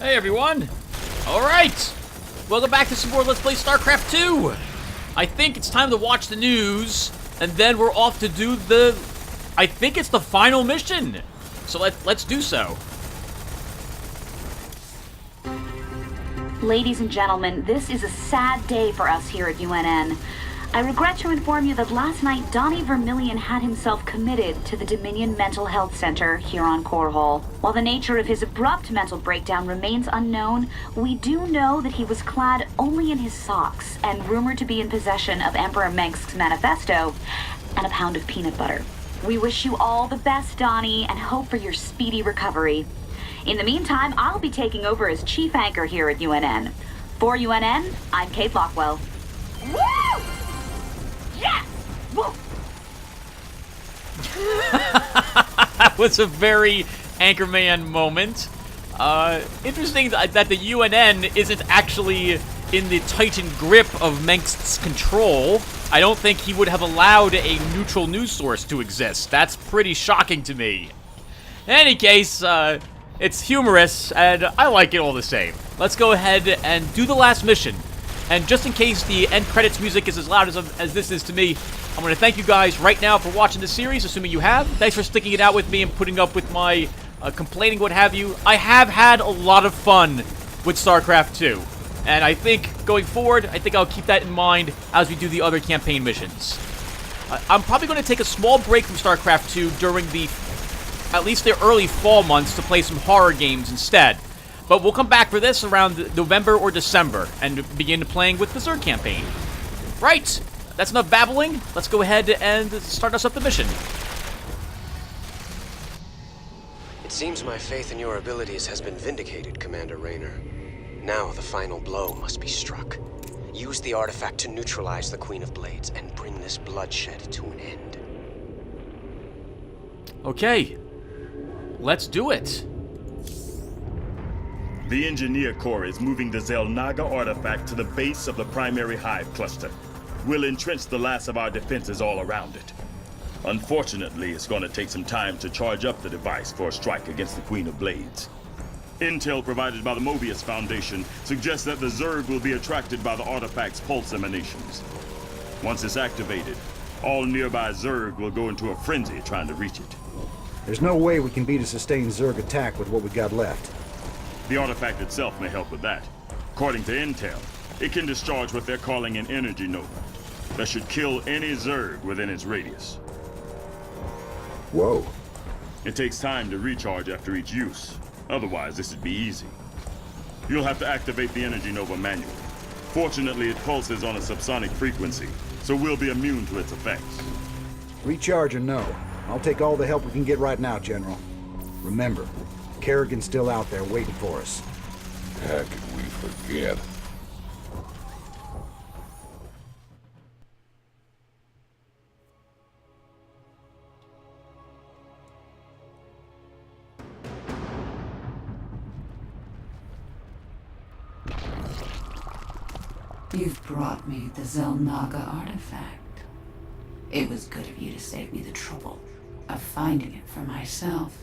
Hey everyone! Alright! Welcome back to some more Let's Play Starcraft II! I think it's time to watch the news, and then we're off to do I think it's the final mission! So let's do so. Ladies and gentlemen, this is a sad day for us here at UNN. I regret to inform you that last night Donnie Vermillion had himself committed to the Dominion Mental Health Center here on Core Hall. While the nature of his abrupt mental breakdown remains unknown, we do know that he was clad only in his socks and rumored to be in possession of Emperor Mengsk's manifesto and a pound of peanut butter. We wish you all the best, Donnie, and hope for your speedy recovery. In the meantime, I'll be taking over as chief anchor here at UNN. For UNN, I'm Kate Lockwell. Woo! Yes! Woo! That was a very Anchorman moment. Interesting that the UNN isn't actually in the tightened grip of Mengsk's control. I don't think he would have allowed a neutral news source to exist. That's pretty shocking to me. In any case, it's humorous, and I like it all the same. Let's go ahead and do the last mission. And just in case the end credits music is as loud as this is to me, I'm going to thank you guys right now for watching this series, assuming you have. Thanks for sticking it out with me and putting up with my complaining, what have you. I have had a lot of fun with StarCraft II. And I think, going forward, I think I'll keep that in mind as we do the other campaign missions. I'm probably going to take a small break from StarCraft II during at least the early fall months to play some horror games instead. But we'll come back for this around November or December and begin playing with the Zerg campaign. Right, that's enough babbling. Let's go ahead and start us up the mission. It seems my faith in your abilities has been vindicated, Commander Raynor. Now the final blow must be struck. Use the artifact to neutralize the Queen of Blades and bring this bloodshed to an end. Okay, let's do it. The Engineer Corps is moving the Xel'Naga artifact to the base of the primary hive cluster. We'll entrench the last of our defenses all around it. Unfortunately, it's going to take some time to charge up the device for a strike against the Queen of Blades. Intel provided by the Mobius Foundation suggests that the Zerg will be attracted by the artifact's pulse emanations. Once it's activated, all nearby Zerg will go into a frenzy trying to reach it. There's no way we can beat a sustained Zerg attack with what we got left. The artifact itself may help with that. According to Intel, it can discharge what they're calling an energy nova that should kill any Zerg within its radius. Whoa. It takes time to recharge after each use. Otherwise, this would be easy. You'll have to activate the energy nova manually. Fortunately, it pulses on a subsonic frequency, so we'll be immune to its effects. Recharge or no, I'll take all the help we can get right now, General. Remember, Kerrigan's still out there waiting for us. How could we forget? You've brought me the Xel'Naga artifact. It was good of you to save me the trouble of finding it for myself.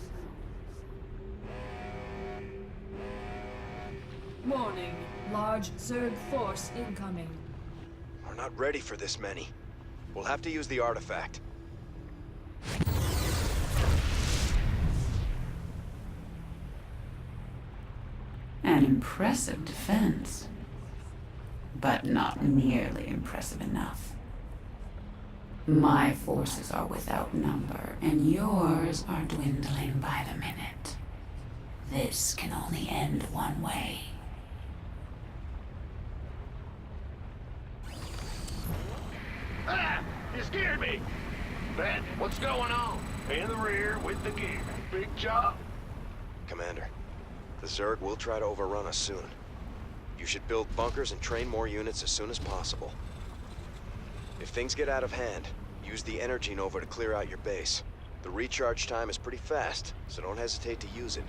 Warning. Large Zerg force incoming. We're not ready for this many. We'll have to use the artifact. An impressive defense. But not nearly impressive enough. My forces are without number, and yours are dwindling by the minute. This can only end one way. Ah! You scared me! Ben, what's going on? In the rear with the gear. Big job? Commander, the Zerg will try to overrun us soon. You should build bunkers and train more units as soon as possible. If things get out of hand, use the energy nova to clear out your base. The recharge time is pretty fast, so don't hesitate to use it.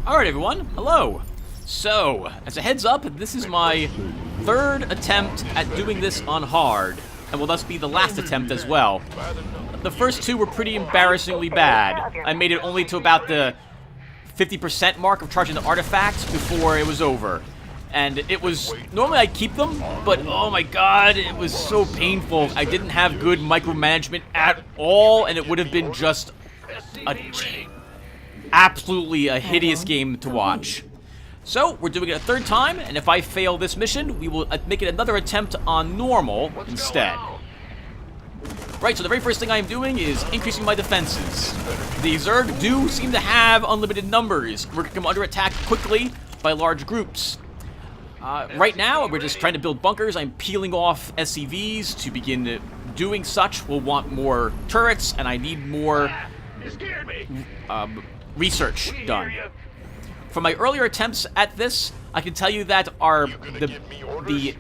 Alright everyone, hello. So, as a heads up, this is my third attempt at doing this on hard, and will thus be the last attempt as well. The first two were pretty embarrassingly bad. I made it only to about the 50% mark of charging the artifact before it was over. And it was, normally I'd keep them, but oh my god, it was so painful. I didn't have good micromanagement at all, and it would have been just absolutely a hideous game to watch. So, we're doing it a third time, and if I fail this mission, we will make it another attempt on normal instead. Right, so the very first thing I'm doing is increasing my defenses. The Zerg do seem to have unlimited numbers. We're going to come under attack quickly by large groups. Right now, we're just trying to build bunkers. I'm peeling off SCVs to begin doing such. We'll want more turrets, and I need more research done. From my earlier attempts at this, I can tell you that the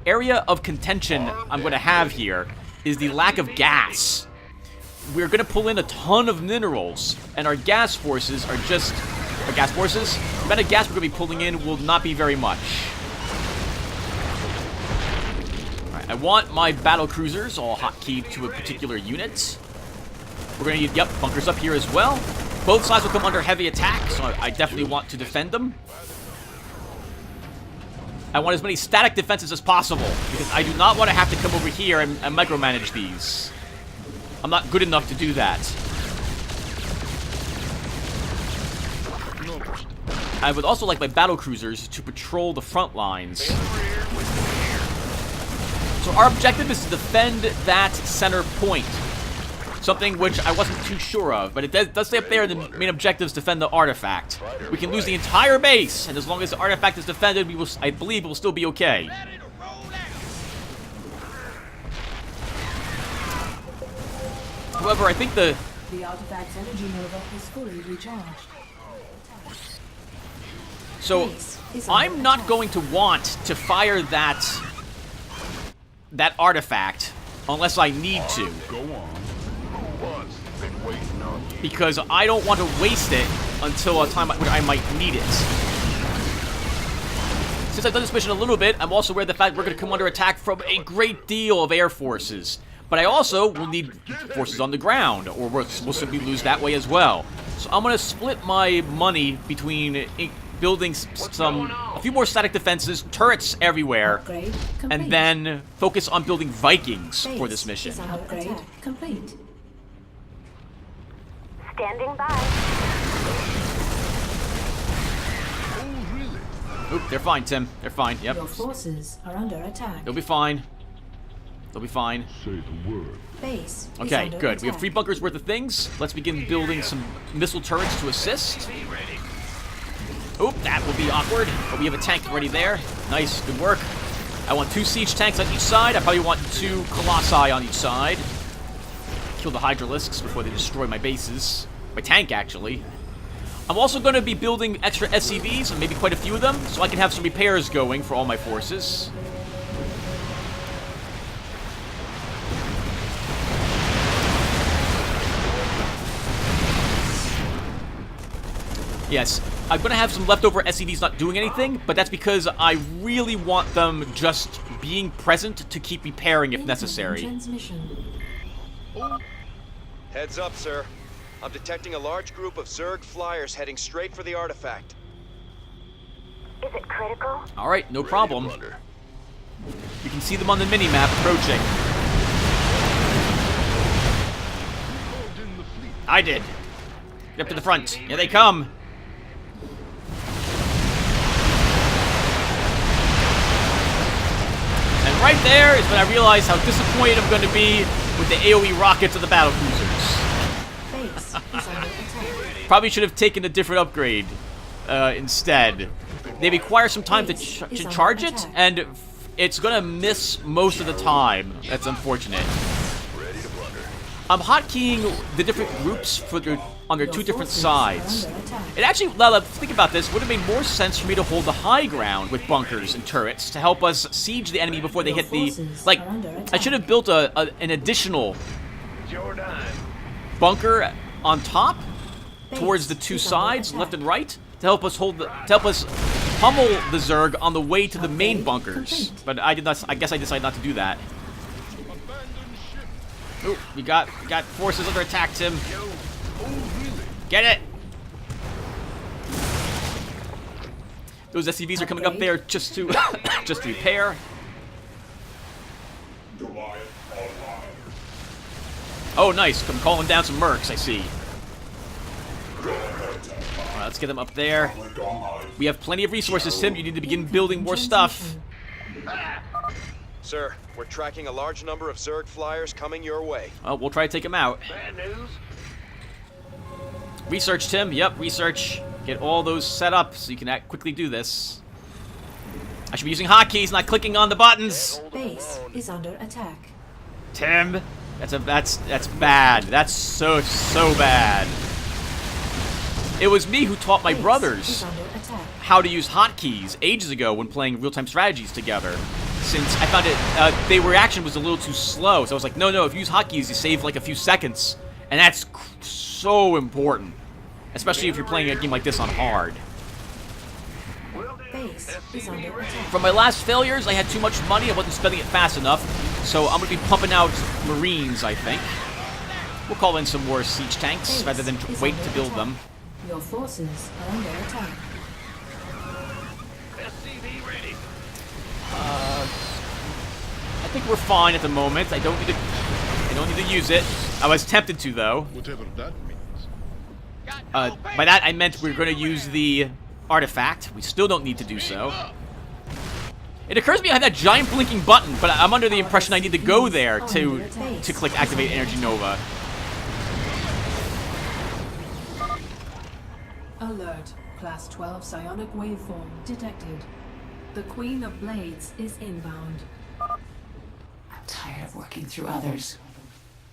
area of contention I'm going to have here is the lack of gas. We're going to pull in a ton of minerals, and our gas forces are just... Our gas forces? The amount of gas we're going to be pulling in will not be very much. Alright, I want my battle cruisers all hotkeyed to a particular unit. We're going to need, bunkers up here as well. Both sides will come under heavy attack, so I definitely want to defend them. I want as many static defenses as possible, because I do not want to have to come over here and micromanage these. I'm not good enough to do that. I would also like my battle cruisers to patrol the front lines. So our objective is to defend that center point. Something which I wasn't too sure of, but it does stay up there. The main objective is defend the artifact. We can lose the entire base, and as long as the artifact is defended, I believe we'll still be okay. However, I think the artifact's energy nova is fully recharged. So, I'm not going to want to fire that artifact unless I need to. Because I don't want to waste it until a time when I might need it. Since I've done this mission a little bit, I'm also aware of the fact we're going to come under attack from a great deal of air forces. But I also will need forces on the ground, or we'll simply lose that way as well. So I'm going to split my money between building a few more static defenses, turrets everywhere, and then focus on building Vikings for this mission. Upgrade complete. Standing by. Oop, they're fine, Tim. They're fine. Yep. Your forces are under attack. They'll be fine. They'll be fine. Say the word. Base Okay, good. We have 3 bunkers worth of things. Let's begin building some missile turrets to assist. Oop, that will be awkward. But we have a tank already there. Nice, good work. I want 2 siege tanks on each side. I probably want 2 colossi on each side. Kill the hydralisks before they destroy my bases. My tank, actually. I'm also going to be building extra SCVs, and maybe quite a few of them, so I can have some repairs going for all my forces. Yes, I'm going to have some leftover SCVs not doing anything, but that's because I really want them just being present to keep repairing if necessary. Heads up, sir. I'm detecting a large group of Zerg flyers heading straight for the artifact. Is it critical? Alright, no problem. You can see them on the mini-map approaching. I did. Get up to the front. Here they come. And right there is when I realized how disappointed I'm going to be with the AoE rockets of the battle cruisers. Probably should have taken a different upgrade instead. They require some time to charge it, and it's going to miss most of the time. That's unfortunate. I'm hotkeying the different groups on their 2 different sides. It actually, Lala, think about this, would have made more sense for me to hold the high ground with bunkers and turrets to help us siege the enemy before they hit the... Like, I should have built an additional bunker on top towards the 2 sides, left and right, to help us pummel the Zerg on the way to the main bunkers. But I guess I decided not to do that. Ooh, we got forces under attack, Tim. Get it! Those SCVs are coming up there just to just to repair. Oh, nice. I'm calling down some mercs, I see. Alright, let's get them up there. We have plenty of resources, Tim. You need to begin building more stuff. Sir, we're tracking a large number of Zerg flyers coming your way. Well, we'll try to take them out. Bad news? Research, Tim. Yep, research. Get all those set up so you can quickly do this. I should be using hotkeys, not clicking on the buttons. Base is under attack. Tim, that's bad. That's so bad. It was me who taught my brothers how to use hotkeys ages ago when playing real-time strategies together. Since I found it, their reaction was a little too slow, so I was like, no, if you use hotkeys, you save like a few seconds, and that's so important, especially if you're playing a game like this on hard. Base is under attack. From my last failures, I had too much money. I wasn't spending it fast enough, so I'm gonna be pumping out Marines, I think. We'll call in some more siege tanks rather than wait to build them. Your forces are under attack. SCV ready. I think we're fine at the moment. I don't need to use it. I was tempted to, though. Whatever that means. By that I meant we were going to use the artifact. We still don't need to do so. It occurs to me I have that giant blinking button, but I'm under the impression I need to go there to click activate Energy Nova. Alert. Class 12 psionic waveform detected. The Queen of Blades is inbound. I'm tired of working through others.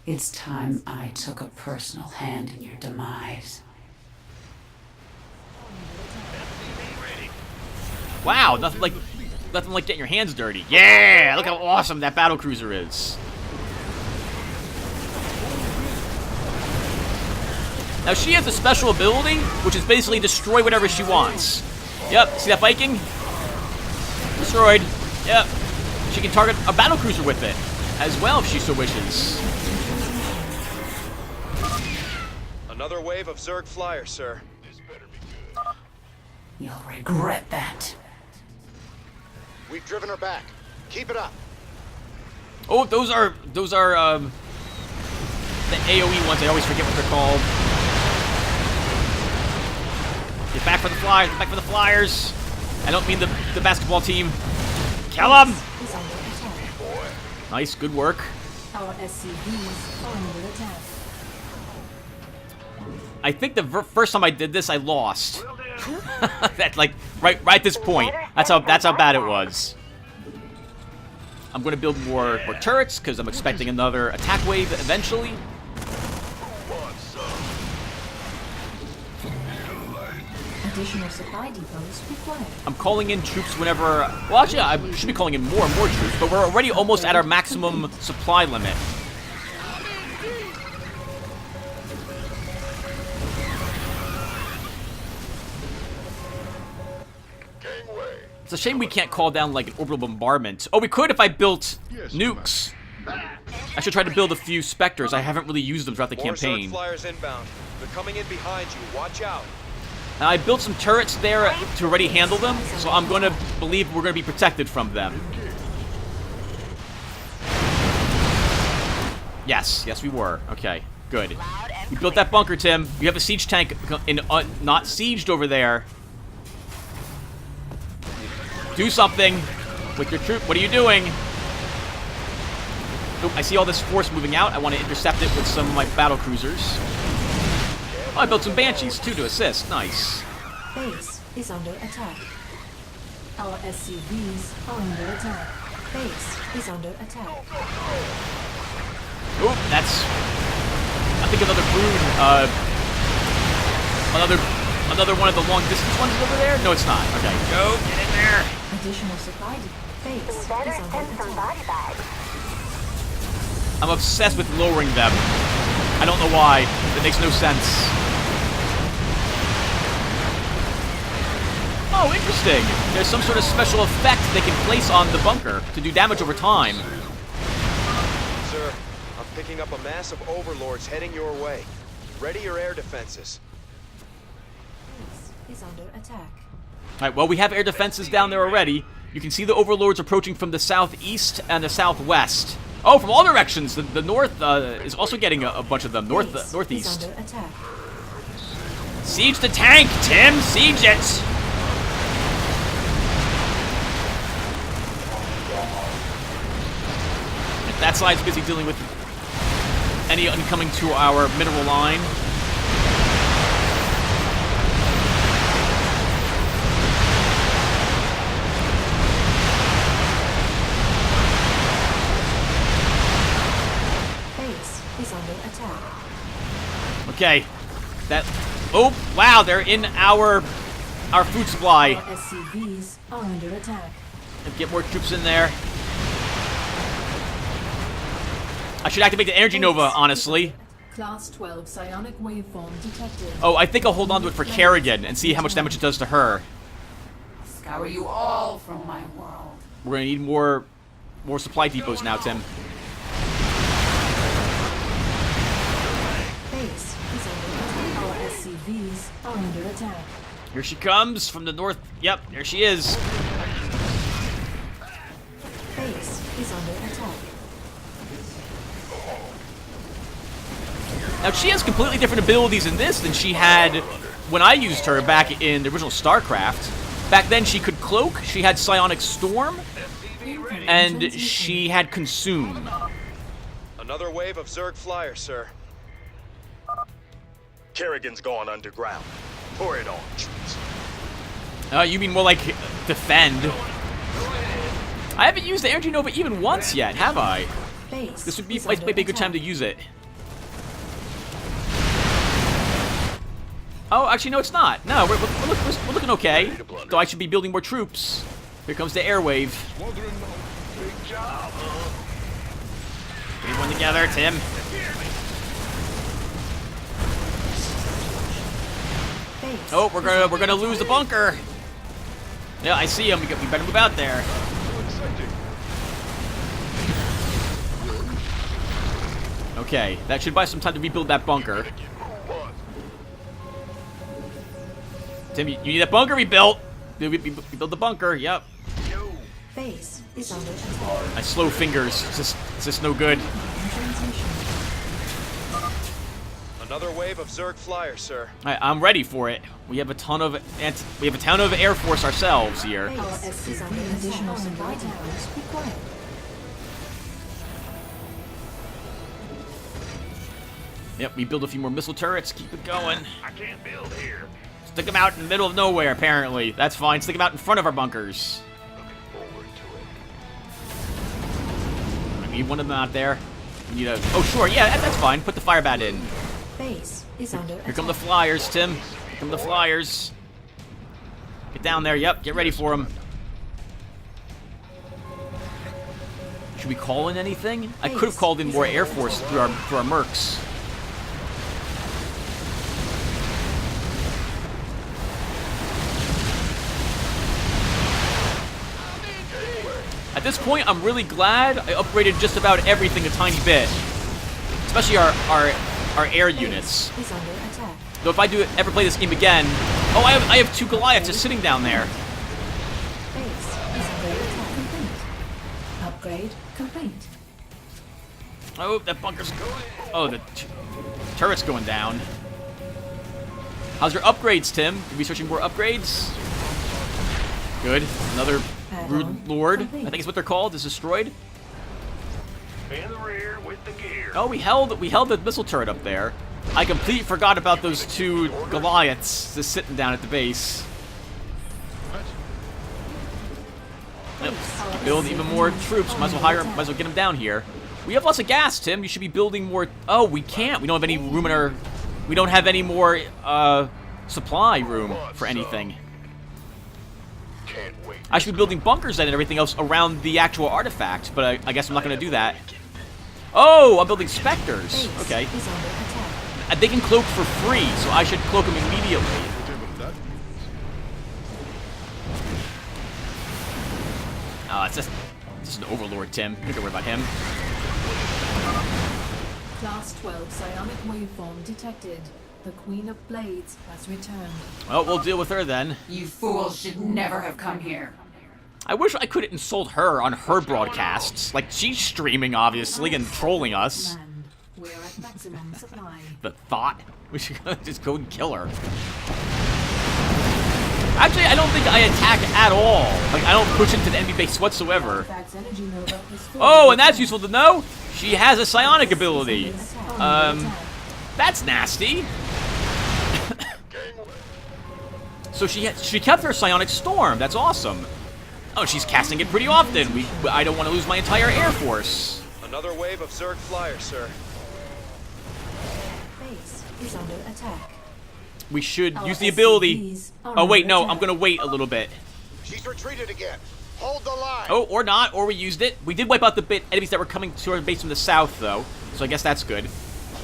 It's time I took a personal hand in your demise. Wow, nothing like getting your hands dirty. Yeah, look how awesome that battlecruiser is. Now she has a special ability, which is basically destroy whatever she wants. Yep, see that Viking? Destroyed. Yep. She can target a battlecruiser with it, as well if she so wishes. Another wave of Zerg flyers, sir. You'll regret that. We've driven her back. Keep it up. Oh, those are the AoE ones. I always forget what they're called. Get back for the flyers. Get back for the flyers. I don't mean the basketball team. Kill them. Nice, good work. Our SCVs are under attack. I think the first time I did this, I lost. That's like right at this point. That's how bad it was. I'm going to build more turrets because I'm expecting another attack wave eventually. Additional supply depots required. I'm calling in troops whenever. Well, actually, I should be calling in more and more troops, but we're already almost at our maximum supply limit. It's a shame we can't call down like an orbital bombardment. Oh, we could if I built nukes. I should try to build a few Spectres. I haven't really used them throughout the campaign. Zerg flyers inbound. They're coming in behind you. Watch out. Now, I built some turrets there to already handle them, so I'm going to believe we're going to be protected from them. Yes, we were. Okay, good. We built that bunker, Tim. You have a siege tank not sieged over there. Do something with your troop. What are you doing? Oh, I see all this force moving out. I want to intercept it with some of my battle cruisers. Oh, I built some Banshees, too, to assist. Nice. Base is under attack. Our SCVs are under attack. Base is under attack. Oh, that's... I think another brood, another one of the long-distance ones over there? No, it's not. Okay, go, get in there. Additional supply base is Better under send some attack. body bags. I'm obsessed with lowering them. I don't know why. It makes no sense. Oh, interesting. There's some sort of special effect they can place on the bunker to do damage over time. Sir, I'm picking up a mass of overlords heading your way. Ready your air defenses. Base is under attack. Alright, well, we have air defenses down there already. You can see the overlords approaching from the southeast and the southwest. Oh, from all directions. The north is also getting a bunch of them. Northeast. Under attack. Siege the tank, Tim! Siege it! That side's busy dealing with any incoming to our mineral line. Base is under attack. Okay. That... Oh, wow, they're in our food supply. Our SCVs are under attack. Get more troops in there. I should activate the Energy Nova, honestly. Class 12 psionic waveform detected. Oh, I think I'll hold on to it for Kerrigan and see how much damage it does to her. Scour you all from my world. We're gonna need more supply depots now, Tim. Base is under attack. Our SCVs are under attack. Here she comes from the north. Yep, there she is. Base is under attack. Now, she has completely different abilities in this than she had when I used her back in the original Starcraft. Back then, she could cloak, she had psionic storm, and she had consume. Another wave of Zerg flyers, sir. Kerrigan's gone underground. Pour it on, troops. You mean more like defend? I haven't used the Energy Nova even once yet, have I? Base This would be is might under be a good time to attack. use it. Oh, actually, no, it's not. No, we're looking okay. Though I should be building more troops. Here comes the airwave. Big job, huh? Get one together, Tim. Base Oh, we're gonna lose the bunker. Yeah, I see him. We better move out there. Okay, that should buy some time to rebuild that bunker. Tim, you need that bunker rebuilt. We build the bunker. Yep. Base is under attack. My slow fingers. It's just no good. Transmission. Another wave of Zerg flyers, sir. I'm ready for it. We have a ton of Air Force ourselves here. Base is under additional supply depots required. Yep, we build a few more missile turrets. Keep it going. I can't build here. Stick them out in the middle of nowhere, apparently. That's fine. Stick them out in front of our bunkers. Looking forward to it. I need one of them out there. We need a... Oh, sure. Yeah, that's fine. Put the fire bat in. Base is under attack. Here come the flyers, Tim. Here come the flyers. Get down there. Yep, get ready for them. Should we call in anything? I could have called in more Air Force through our mercs. At this point, I'm really glad I upgraded just about everything a tiny bit. Especially our air units. Is under attack. Though if I do ever play this game again... Oh, I have 2 Goliaths just sitting down there. Base is under attack. Complete. Upgrade complete. Oh, that bunker's going... Oh, the turret's going down. How's your upgrades, Tim? Are we searching more upgrades? Good. Another Brood Lord, I think is what they're called, is destroyed. In the rear with the gear. Oh, we held the missile turret up there. I completely forgot about those 2 Goliaths just sitting down at the base. Yep. Build even more troops. Might as well get them down here. We have lots of gas, Tim. You should be building more. Oh, we can't. We don't have any room in our. We don't have any more supply room for anything. Can't wait. I should be building bunkers then and everything else around the actual artifact, but I guess I'm not going to do that. Oh, I'm building specters. Base Okay. is under attack. They can cloak for free, so I should cloak them immediately. Oh, it's just an overlord, Tim. You don't worry about him. Class 12 psionic waveform detected. The Queen of Blades has returned. Well, we'll deal with her then. You fools should never have come here. I wish I could insult her on her broadcasts. Like, she's streaming, obviously, and trolling us. Land. We're at maximum supply. The thought? We should just go and kill her. Actually, I don't think I attack at all. Like, I don't push into the enemy base whatsoever. Artifact's energy nova is fully Oh, and that's returned. useful to know. She has a psionic ability. That's nasty. So she kept her psionic storm. That's awesome. Oh, she's casting it pretty often. I don't want to lose my entire air force. Another wave of Zerg flyers, sir. Base is under attack. We should Our use the ability. SCVs are Oh wait, under no, attack. I'm gonna wait a little bit. She's retreated again. Hold the line. Oh, or not, or we used it. We did wipe out the enemies that were coming to our base from the south, though. So I guess that's good.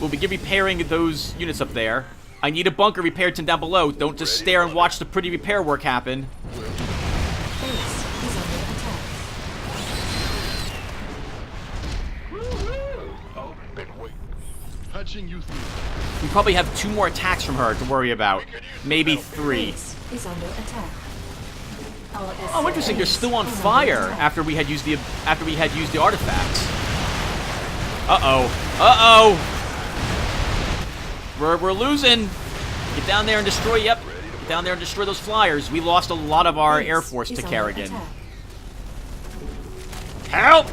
We'll begin repairing those units up there. I need a bunker repaired to down below. Don't just stare and watch the pretty repair work happen. Base is under attack. Oh, been waiting. Patching you through. We probably have 2 more attacks from her to worry about. Maybe 3. Base is under attack. Our Oh, interesting. They're still on is under fire attack. after we had used the artifacts. Uh-oh. Uh-oh. We're losing. Get down there and destroy. Yep. Get down there and destroy those flyers. We lost a lot of our Base air force to is under Kerrigan. attack. Help!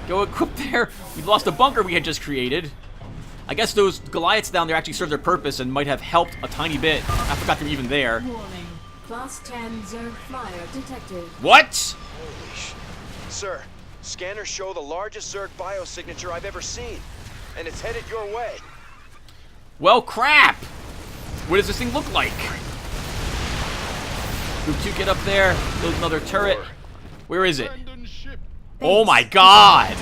Go equip there. We lost a bunker we had just created. I guess those Goliaths down there actually served their purpose and might have helped a tiny bit. I forgot they were even there. Warning. Class 10 Zerg flyer detected. What? Sir, scanners show the largest Zerg biosignature I've ever seen. And it's headed your way. Well, crap! What does this thing look like? Group 2, get up there. Build another turret. Where is it? Abandon ship. Oh my god!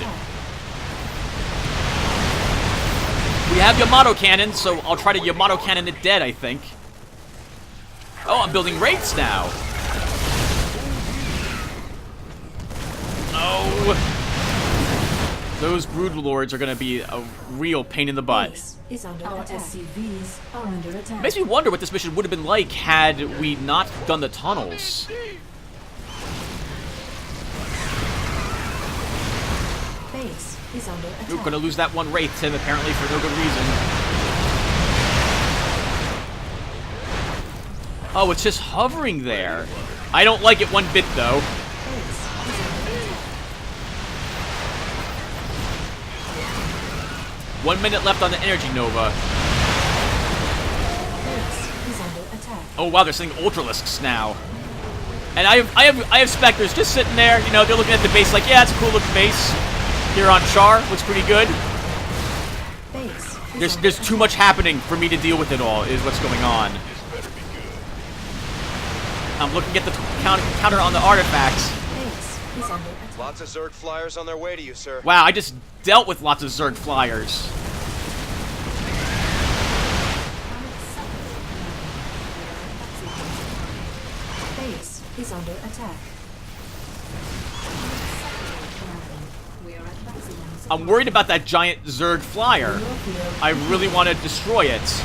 We have Yamato cannon, so I'll try to Yamato cannon it dead, I think. Oh, I'm building wraiths now. Oh. Those brood lords are gonna be a real pain in the butt. Base is under attack. SCVs are under attack. Makes me wonder what this mission would have been like had we not done the tunnels. Base is under attack. We're gonna lose that one wraith, Tim, apparently for no good reason. Oh, it's just hovering there. I don't like it one bit, though. Base is under attack. 1 minute left on the energy nova. Base is under attack. Oh wow, they're sending ultralisks now. And I have specters just sitting there. You know, they're looking at the base like, yeah, it's a cool looking base. Here on Char, looks pretty good. Base is There's too much happening for me to deal with it all. Is what's going on. I'm looking at the counter on the artifacts. Base is under attack. Lots of Zerg flyers on their way to you, sir. Wow, I just dealt with lots of Zerg flyers. Base is under attack. We are at maximum supply. I'm worried about that giant Zerg flyer. I really want to destroy it.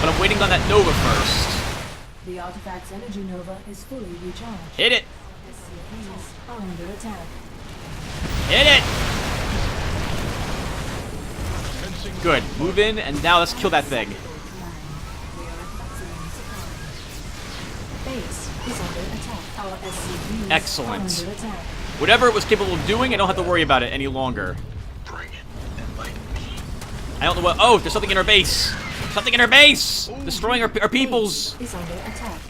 But I'm waiting on that Nova first. The artifact's energy nova is fully recharged. Hit it! SCVs are under attack. Hit it! Good. Move in, and now let's kill that thing. We are at maximum supply. Base is under attack. Our SCVs Excellent. are under attack. Whatever it was capable of doing, I don't have to worry about it any longer. Bring it and light me. I don't know what... Oh, there's something in our base! Something in our base! Destroying our peoples! Base is under attack.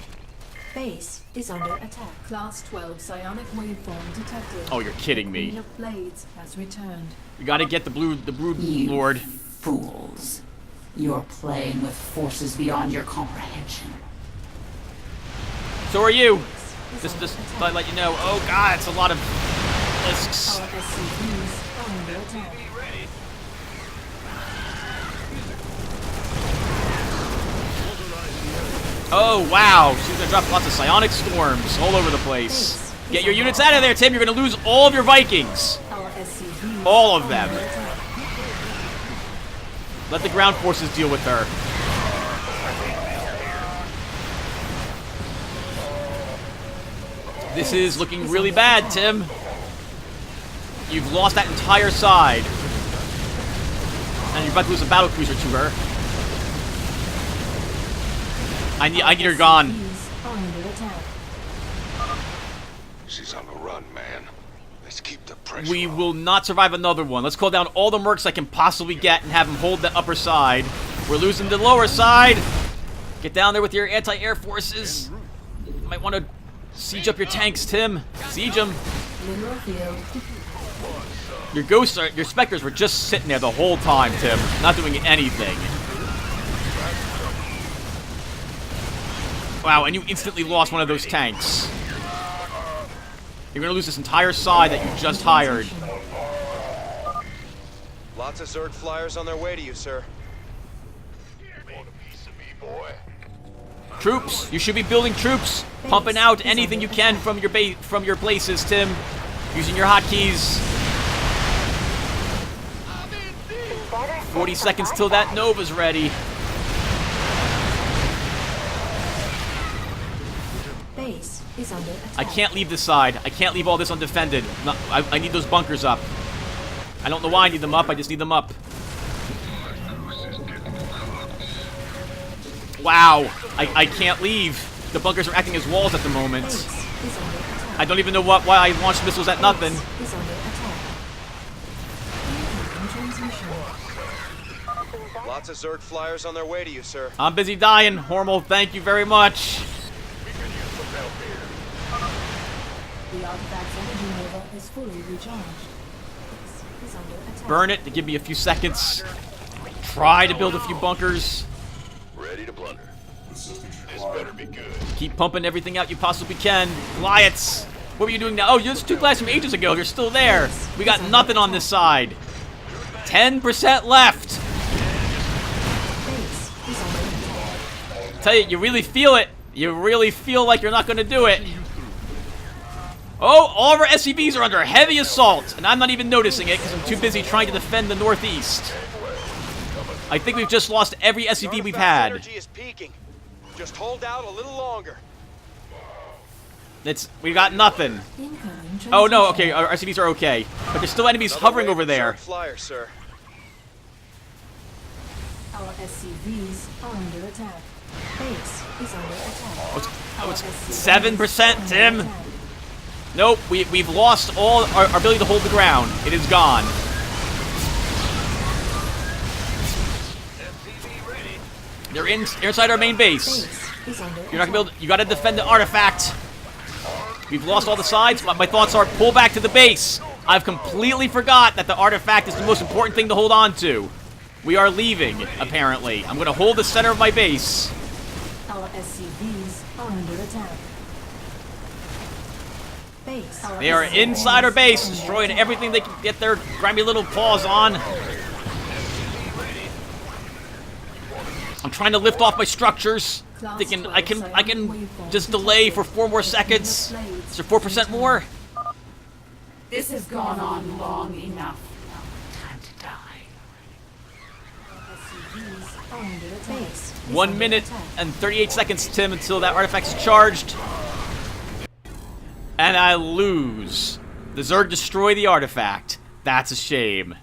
Base is under attack. Class 12 psionic waveform detected. Oh, you're kidding Queen me. of Blades has returned. We gotta get the brood You lord. fools. You're playing with forces beyond your comprehension. So are you. Is Just under thought I'd attack. let you know. Oh god, it's a lot of risks. Our SCVs are under attack. Oh wow, she's gonna drop lots of psionic storms all over the place. Get your units out of there, Tim. You're gonna lose all of your Vikings. Our SCVs All of are them. under attack. Let the ground forces deal with her. This is looking really bad, Tim. You've lost that entire side. And you're about to lose a battle cruiser to her. I need her gone. She's on the run, man. Let's keep the pressure We on. will not survive another one. Let's call down all the mercs I can possibly get and have them hold the upper side. We're losing the lower side. Get down there with your anti-air forces. You might want to siege up your tanks, Tim. Siege them. Your ghosts, your specters were just sitting there the whole time, Tim. Not doing anything. Wow, and you instantly lost one of those tanks. You're gonna lose this entire side that you just hired. Lots of Zerg flyers on their way to you, sir. Want a piece of me, boy? Troops, you should be building troops, pumping out anything you can from your places, Tim, using your hotkeys. 40 seconds till that Nova's ready. Base is under attack. I can't leave this side. I can't leave all this undefended. No, I need those bunkers up. I don't know why I need them up. I just need them up. Wow. I can't leave. The bunkers are acting as walls at the moment. Base is under attack. I don't even know why I launched missiles at nothing. Is under attack. Incoming transmission. Lots of Zerg flyers on their way to you, sir. I'm busy dying. Hormel, thank you very much. The artifact's energy nova is fully recharged. Base is under attack. Burn it to give me a few seconds. Try to build a few bunkers. Ready to blunder. This better be good. Keep pumping everything out you possibly can. Goliaths! What were you doing now? Oh, there's 2 guys from ages ago. You're still there. We got nothing on this side. 10% left. Base is under attack. Tell you, you really feel it. You really feel like you're not going to do it. Oh, all of our SCVs are under heavy assault, and I'm not even noticing it because I'm too busy trying to defend the northeast. I think we've just lost every SCV we've had. Energy is peaking. Just hold out a little longer. We got nothing. Incoming Oh no, transmission. okay, our SCVs are okay, but there's still enemies hovering over there. Zerg flyers, sir. Our SCVs are under attack. Base is under attack. Oh, it's Our SCVs 7%, are Tim. under attack. Nope, we've lost all our ability to hold the ground. It is gone. They're inside our main base. Base is under You're not gonna build. You gotta defend the artifact. We've lost all the sides. My thoughts are pull back to the base. I've completely forgot that the artifact is the most important thing to hold on to. We are leaving, apparently. I'm gonna hold the center of my base. Our SCVs are under attack. Base. They are inside our base, destroying everything they can get their grimy little paws on. I'm trying to lift off my structures, thinking I can just delay for 4 more seconds. Is there 4% more? This has gone on long enough. Time to die. SCVs are under attack. Base is 1 under minute attack. and 38 seconds, Tim, until that artifact's charged. And I lose. The Zerg destroy the artifact. That's a shame.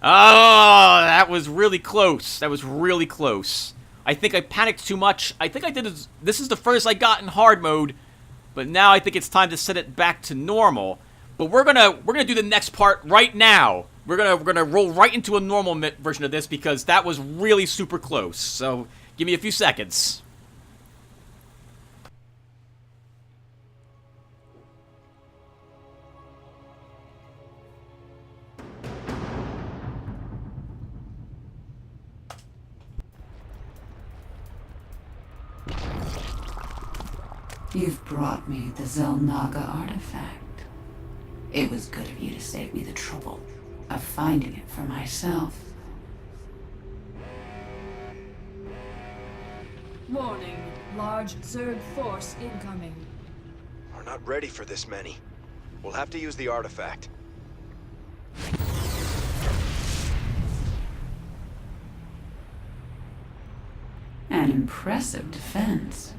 Oh, that was really close. That was really close. I think I panicked too much. I think I did. This is the furthest I got in hard mode, but now I think it's time to set it back to normal. But we're gonna do the next part right now. We're gonna roll right into a normal version of this because that was really super close. So give me a few seconds. You've brought me the Zelnaga artifact. It was good of you to save me the trouble of finding it for myself. Warning. Large Zerg force incoming. We're not ready for this many. We'll have to use the artifact. An impressive defense.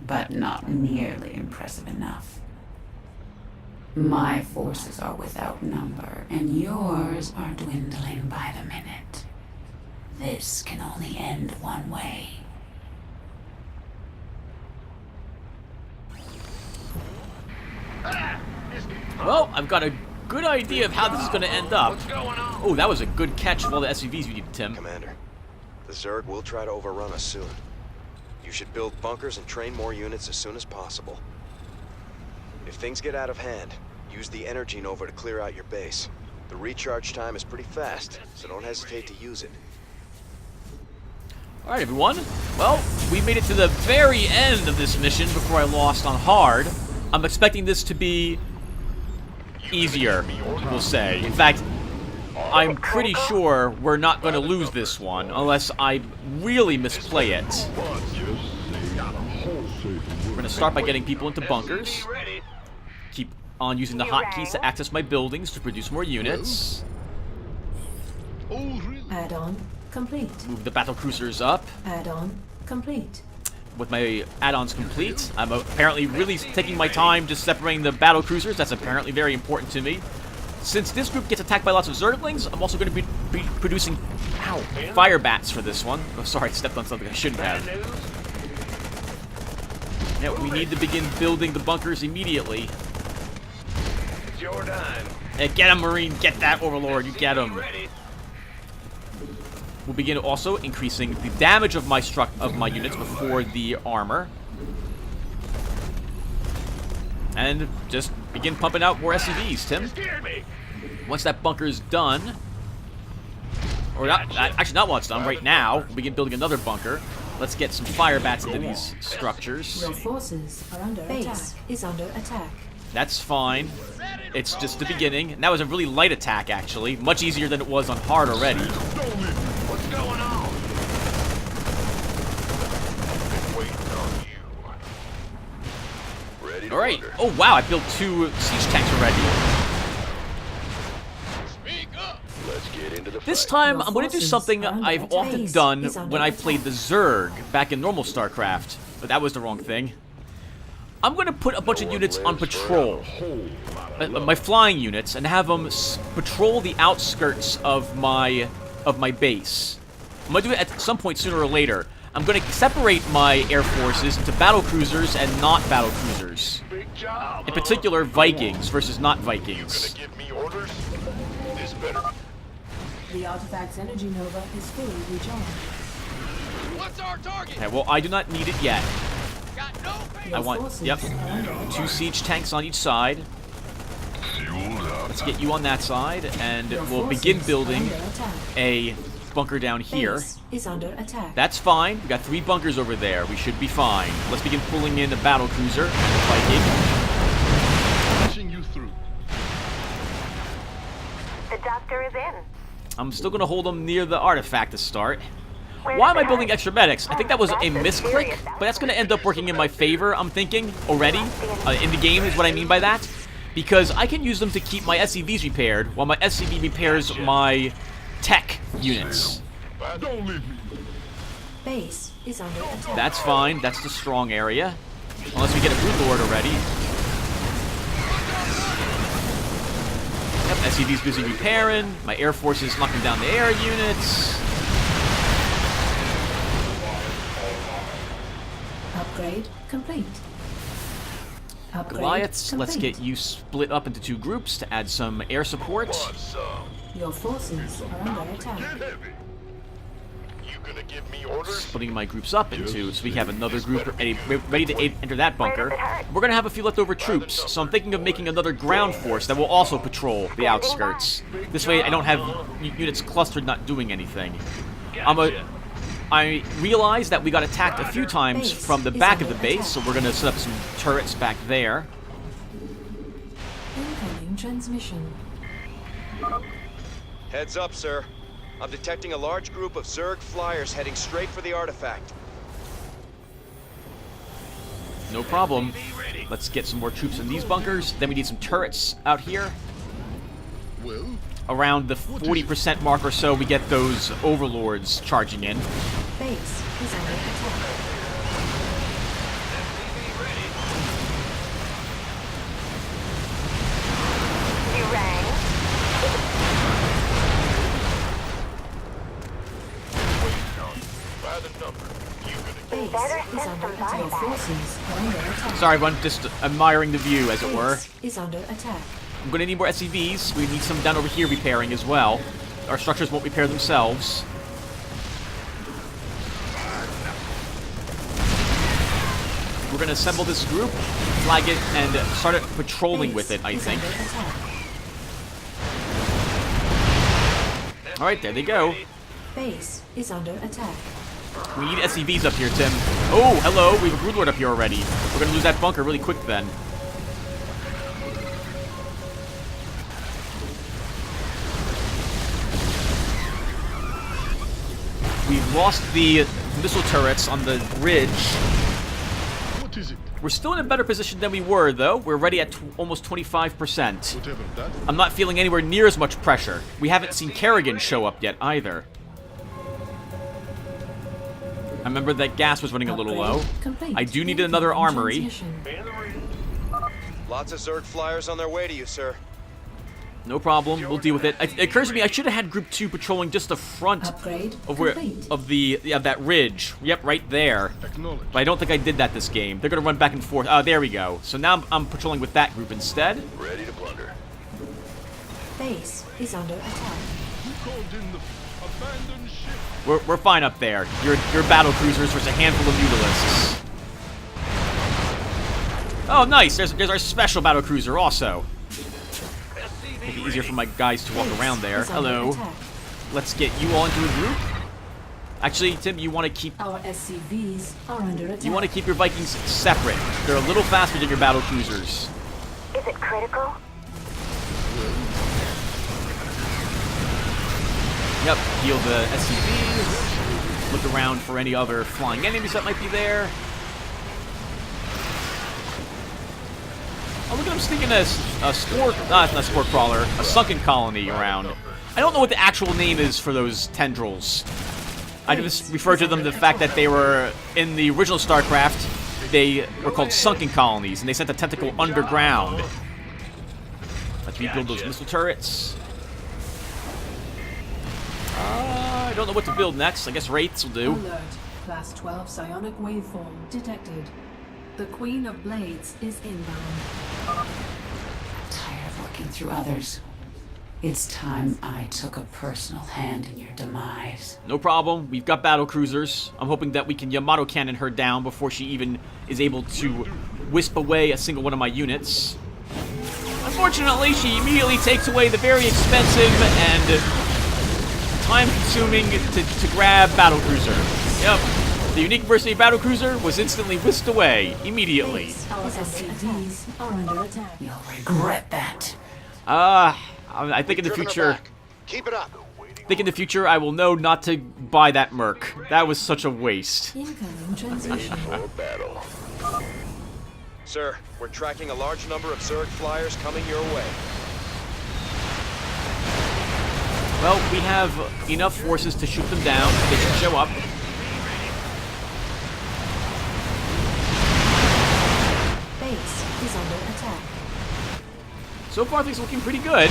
but not nearly impressive enough. My forces are without number, and yours are dwindling by the minute. This can only end one way. Well, I've got a good idea of how this is going to end up. What's going on? Oh, that was a good catch of all the SUVs you needed, Tim. Commander, the Zerg will try to overrun us soon. You should build bunkers and train more units as soon as possible. If things get out of hand, use the energy nova to clear out your base. The recharge time is pretty fast, so don't hesitate to use it. Alright, everyone. Well, we made it to the very end of this mission before I lost on hard. I'm expecting this to be easier, we'll say. In fact, I'm pretty sure we're not going to lose this one unless I really misplay it. We're going to start by getting people into bunkers. Keep on using the hotkeys to access my buildings to produce more units. Add-on complete. Move the battle cruisers up. Add-on complete. With my add-ons complete, I'm apparently really taking my time just separating the battle cruisers. That's apparently very important to me. Since this group gets attacked by lots of Zerglings, I'm also going to be producing fire bats for this one. Oh, sorry, I stepped on something I shouldn't have. Yeah, we need to begin building the bunkers immediately. It's your time. Hey, get him, Marine. Get that Overlord. You get him. We'll begin also increasing the damage of my units before the armor. And just begin pumping out more SCVs, Tim. Once that bunker's done, or not, actually not once done, right now, we'll begin building another bunker. Let's get some fire bats into these structures. Your forces are under attack. Base is under attack. That's fine. It's just the beginning. And that was a really light attack, actually. Much easier than it was on hard already. What's going on? Waiting on you. Ready to Alright. order. Oh, wow. I built 2 siege tanks already. Speak up. Let's get into the This fight. time, I'm going to do something I've often done when I played the Zerg back in normal Starcraft. But that was the wrong thing. I'm going to put a bunch of units on patrol. My flying units, and have them patrol the outskirts of my base. I'm going to do it at some point sooner or later. I'm going to separate my air forces into battle cruisers and not battle cruisers. Big job. In particular, Vikings versus not Vikings. Gonna give me orders? This better. The artifact's energy nova is fully recharged. What's our target? Okay, well, I do not need it yet. Got no Your I want, forces yep, are under attack. 2 siege tanks on each side. Let's get you on that side, and Your we'll forces begin are building under attack. a bunker down here. Base is under attack. That's fine. We got 3 bunkers over there. We should be fine. Let's begin pulling in the battle cruiser, Viking. Pushing you through. The doctor is in. I'm still going to hold them near the artifact to start. Why am I building extra medics? I think that was a misclick, but that's going to end up working in my favor, I'm thinking, already. In the game is what I mean by that. Because I can use them to keep my SCVs repaired, while my SCV repairs my tech units. Don't leave me. Base is under attack. That's fine. That's the strong area. Unless we get a Brood Lord already. Yep, SCV's busy repairing. My Air Force is knocking down the air units. Upgrade complete. Upgrade Goliaths, complete. let's get you split up into 2 groups to add some air support. Your forces are under attack. Get heavy. You gonna give me orders? Splitting my groups up into, so we have another group ready to enter that bunker. We're going to have a few leftover troops, so I'm thinking of making another ground force that will also patrol the outskirts. This way I don't have units clustered not doing anything. I realize that we got attacked a few times from the back of the base, so we're going to set up some turrets back there. Incoming transmission. Heads up, sir. I'm detecting a large group of Zerg flyers heading straight for the artifact. No problem. Let's get some more troops in these bunkers. Then we need some turrets out here. Well, Around the 40% mark or so, we get those overlords charging in. Base is under attack. Your forces are under attack. Sorry, everyone, just admiring the view, as it were. Base is under attack. I'm gonna need more SCVs. We need some down over here repairing as well. Our structures won't repair themselves. We're gonna assemble this group, flag it, and start patrolling with it, I think. Alright, there they go. Base is under attack. We need SCVs up here, Tim. Oh, hello. We have a Broodlord up here already. We're gonna lose that bunker really quick then. We've lost the missile turrets on the ridge. What is it? We're still in a better position than we were, though. We're ready at almost 25%. Whatever that. I'm not feeling anywhere near as much pressure. We haven't seen Kerrigan show up yet, either. I remember that gas was running a little low. I do need another armory. Lots of Zerg flyers on their way to you, sir. No problem. We'll deal with it. It occurs to me I should have had Group 2 patrolling just the front of that ridge. Yep, right there. But I don't think I did that this game. They're gonna run back and forth. Oh, there we go. So now I'm patrolling with that group instead. Ready to plunder. Base is under attack. Who called in the abandoned ship? We're fine up there. Your battle cruisers versus a handful of mutalisks. Oh, nice. There's our special battle cruiser also. Make it easier for my guys to walk around there. Hello. Let's get you all into a group. Actually, Tim, you want to keep... Our SCVs are under attack. You want to keep your Vikings separate. They're a little faster than your battle cruisers. Is it critical? Yep, heal the SCVs. Look around for any other flying enemies that might be there. Oh, look at him sneaking a spore... not a spore crawler. A sunken colony around. I don't know what the actual name is for those tendrils. I just refer to them to the fact that they were... In the original StarCraft, they were called sunken colonies, and they sent a tentacle underground. Let's rebuild those missile turrets. I don't know what to build next. I guess Wraiths will do. Alert. Class 12 psionic waveform detected. The Queen of Blades is inbound. Tired of looking through others. It's time I took a personal hand in your demise. No problem. We've got battle cruisers. I'm hoping that we can Yamato cannon her down before she even is able to wisp away a single one of my units. Unfortunately, she immediately takes away the very expensive and time-consuming to grab battle cruiser. Yep. The unique diversity battle cruiser was instantly whisked away immediately. Our SCVs are under attack. You'll regret that. I think in the future... Keep it up. I think in the future I will know not to buy that Merc. That was such a waste. Incoming transmission. For battle. Sir, we're tracking a large number of Zerg flyers coming your way. Well, we have enough forces to shoot them down. They should show up. Base is under attack. So far, things are looking pretty good.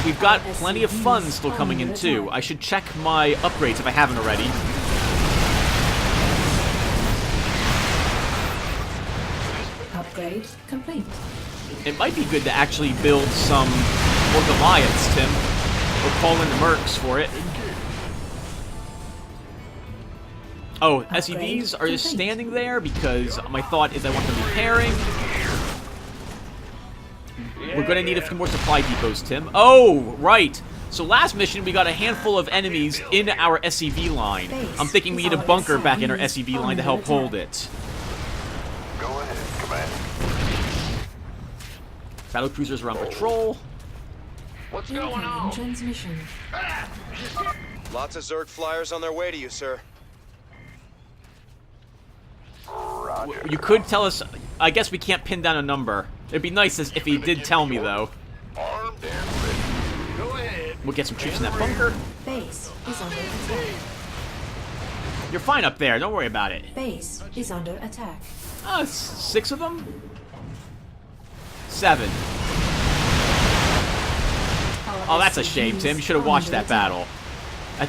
We've got plenty of funds still coming in, too. I should check my upgrades if I haven't already. Upgrade complete. It might be good to actually build some more Goliaths, Tim. Or call in the Mercs for it. Oh, SCVs are just standing there because my thought is I want them repairing. We're going to need a few more supply depots, Tim. Oh, right. So last mission, we got a handful of enemies in our SCV line. I'm thinking we need a bunker back in our SCV line to help hold it. Go ahead, Commander. Battle cruisers are on patrol. What's going Incoming on? transmission. Lots of Zerg flyers on their way to you, sir. Roger. You could tell us... I guess we can't pin down a number. It'd be nice if he did tell me, though. Armed and ready. Go ahead. We'll get some troops in that bunker. Base is under attack. You're fine up there. Don't worry about it. Base is under attack. 6 of them? 7. Oh, that's a shame, Tim. You should have watched that battle.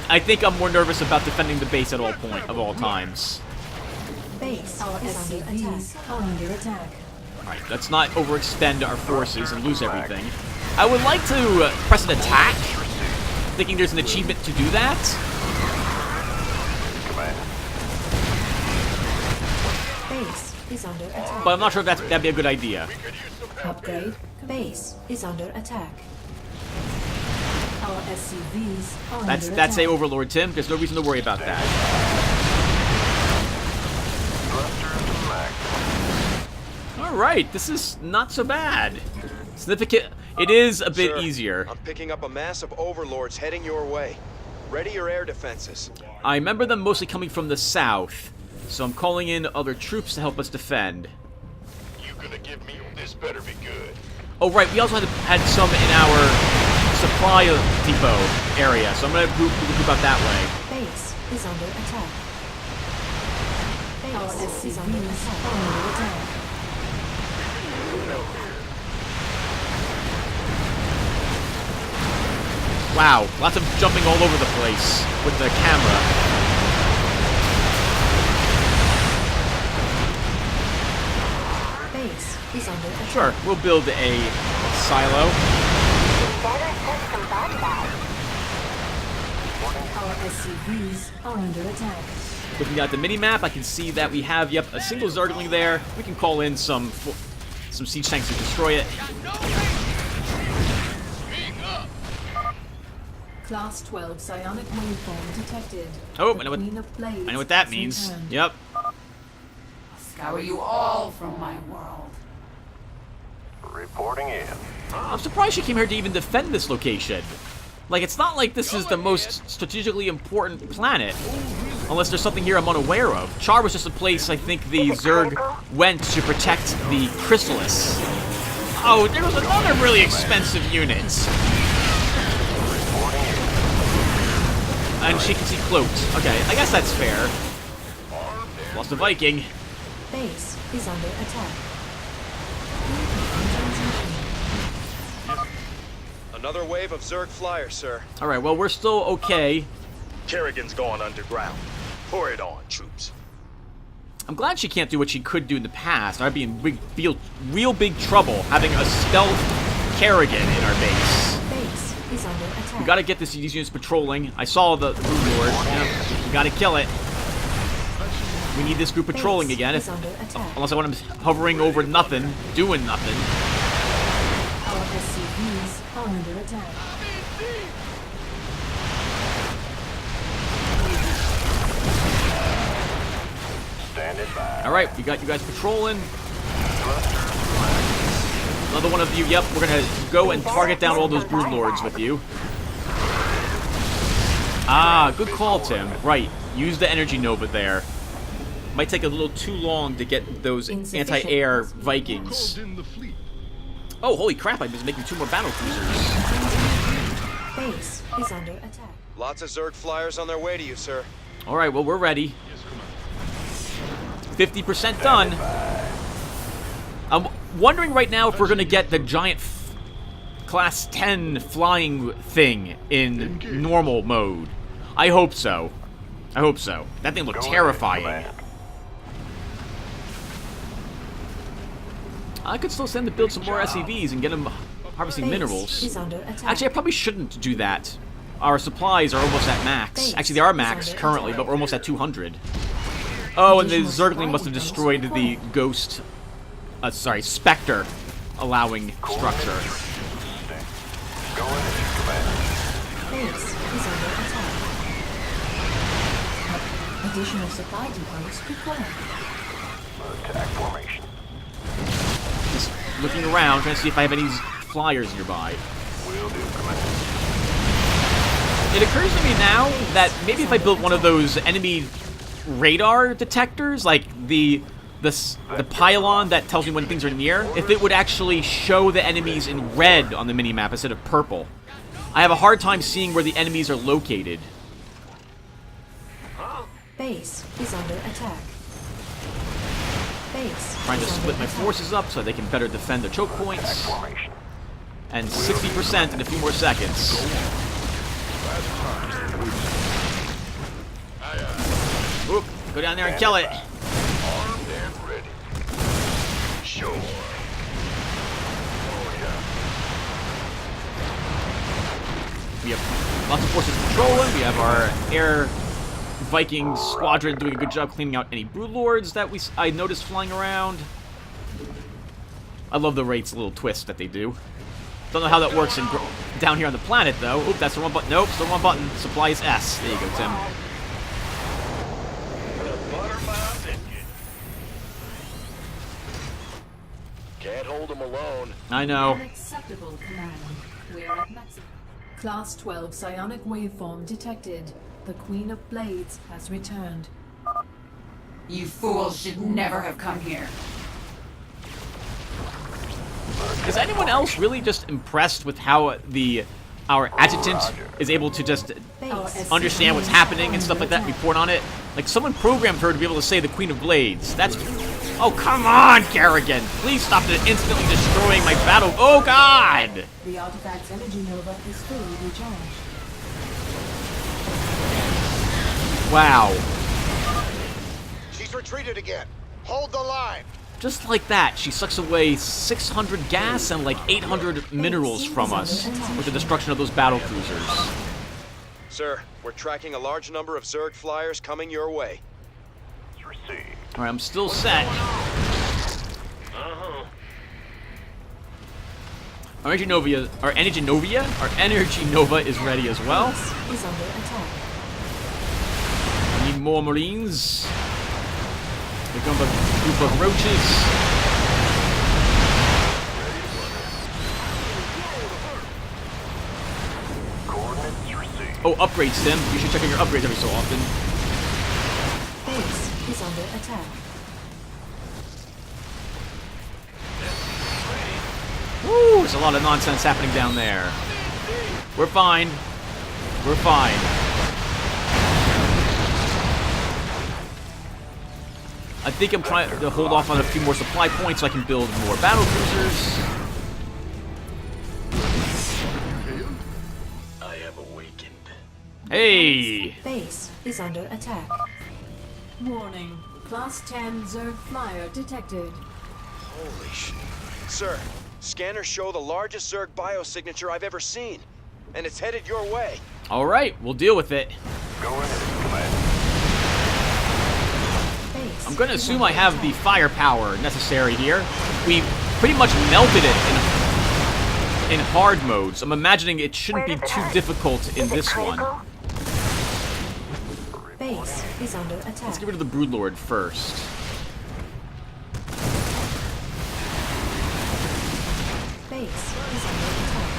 I think I'm more nervous about defending the base at all times. Base our SCVs are under attack. Alright, let's not overextend our forces and lose everything. I would like to press an attack, thinking there's an achievement to do that. Base is under attack. But I'm not sure if that'd be a good idea. Upgrade. Base is under attack. Our SCVs are under attack. That's a Overlord, Tim. There's no reason to worry about that. Alright, this is not so bad. Significant. It is a bit easier. I'm picking up a mass of overlords heading your way. Ready your air defenses. I remember them mostly coming from the south, so I'm calling in other troops to help us defend. You gonna give me this? Better be good. Oh right, we also had some in our supply depot area, so I'm gonna group up that way. Base is under attack. Base is under attack. Wow, lots of jumping all over the place with the camera. Base is under attack. Sure, we'll build a silo. Our SCVs are under attack. Looking at the mini-map, I can see that we have, yep, a single Zergling there. We can call in some siege tanks to destroy it. Class 12 psionic waveform detected. Oh, The I know Queen of Blades what that has means. returned. Yep. I'll scour you all from my world. Reporting in. I'm surprised she came here to even defend this location. Like, it's not like this is the most strategically important planet. Unless there's something here I'm unaware of. Char was just a place I think the Zerg went to protect the Chrysalis. Oh, there was another really expensive unit. And she can see cloaked. Okay, I guess that's fair. Lost a Viking. Base is under attack. Another wave of Zerg flyers, sir. Alright, well, we're still okay. Kerrigan's going underground. Pour it on, troops. I'm glad she can't do what she could do in the past. I'd be in real big trouble having a stealth Kerrigan in our base. Base is under attack. We gotta get these units patrolling. I saw the Brood Lord. Yeah, we gotta kill it. We need this group patrolling Base again. is under attack. Unless I want them hovering over nothing, doing nothing. Our SCVs are under attack. Standing by. Alright, we got you guys patrolling. Another one of you, yep, we're gonna go and target down all those Brood Lords with you. Ah, good call, Tim. Right, use the energy nova there. Might take a little too long to get those anti-air Vikings. Oh, holy crap, I was making 2 more battle cruisers. Base is under attack. Lots of Zerg flyers on their way to you, sir. Alright, well, we're ready. 50% done. I'm wondering right now if we're going to get the giant Class 10 flying thing in normal mode. I hope so. I hope so. That thing looked terrifying. I could still send to build some more SCVs and get them harvesting minerals. Is under attack. Actually, I probably shouldn't do that. Our supplies are almost at max. Actually, they are max currently, but we're almost at 200. Oh, and the Zergling must have destroyed the Ghost... sorry, Spectre allowing structure. Base is under attack. Additional supply depots required. Attack formation. Just looking around, trying to see if I have any flyers nearby. Will do, Commander. It occurs to me now that maybe if I built one of those enemy radar detectors, like the pylon that tells me when things are near, if it would actually show the enemies in red on the minimap instead of purple. I have a hard time seeing where the enemies are located. Base is under attack. Base Trying to is split under my attack. forces up so they can better defend the choke points. Formation. And 60% in a few more seconds. Oop, go down there and kill it. We have lots of forces patrolling. We have our air Viking squadron doing a good job cleaning out any broodlords that I noticed flying around. I love the Wraith's little twist that they do. Don't know how that works down here on the planet, though. Oop, that's the wrong button. Nope, it's the wrong button. Supply is S. There you go, Tim. Can't hold them alone. I know. Unacceptable, command. We are at maximum. Class 12 psionic waveform detected. The Queen of Blades has returned. You fools should never have come here. Is anyone else really just impressed with how our adjutant is able to just understand what's happening and stuff like that, report on it? Like, someone programmed her to be able to say the Queen of Blades. That's... Oh, come on, Kerrigan! Please stop instantly destroying my battle... Oh, God! The artifact's energy nova is fully recharged. Wow. She's retreated again. Hold the line. Just like that, she sucks away 600 gas and like 800 minerals from us with the destruction of those battle cruisers. Sir, we're tracking a large number of Zerg flyers coming your way. Alright, I'm still set. Our energy nova is ready as well. Is under attack. We need more Marines. Here come a group of roaches. Oh, upgrades, Tim. You should check out your upgrades every so often. Base is under attack. Woo! There's a lot of nonsense happening down there. We're fine. We're fine. I think I'm trying to hold off on a few more supply points so I can build more battle cruisers. I have awakened. Hey! Base is under attack. Warning. Class 10 Zerg flyer detected. Holy shit. Sir, scanners show the largest Zerg biosignature I've ever seen. And it's headed your way. Alright, we'll deal with it. Go ahead, Commander. I'm going to assume I have the firepower necessary here. We pretty much melted it in hard mode, so I'm imagining it shouldn't be too difficult in this one. Base is under attack. Let's get rid of the Broodlord first. Base is under attack.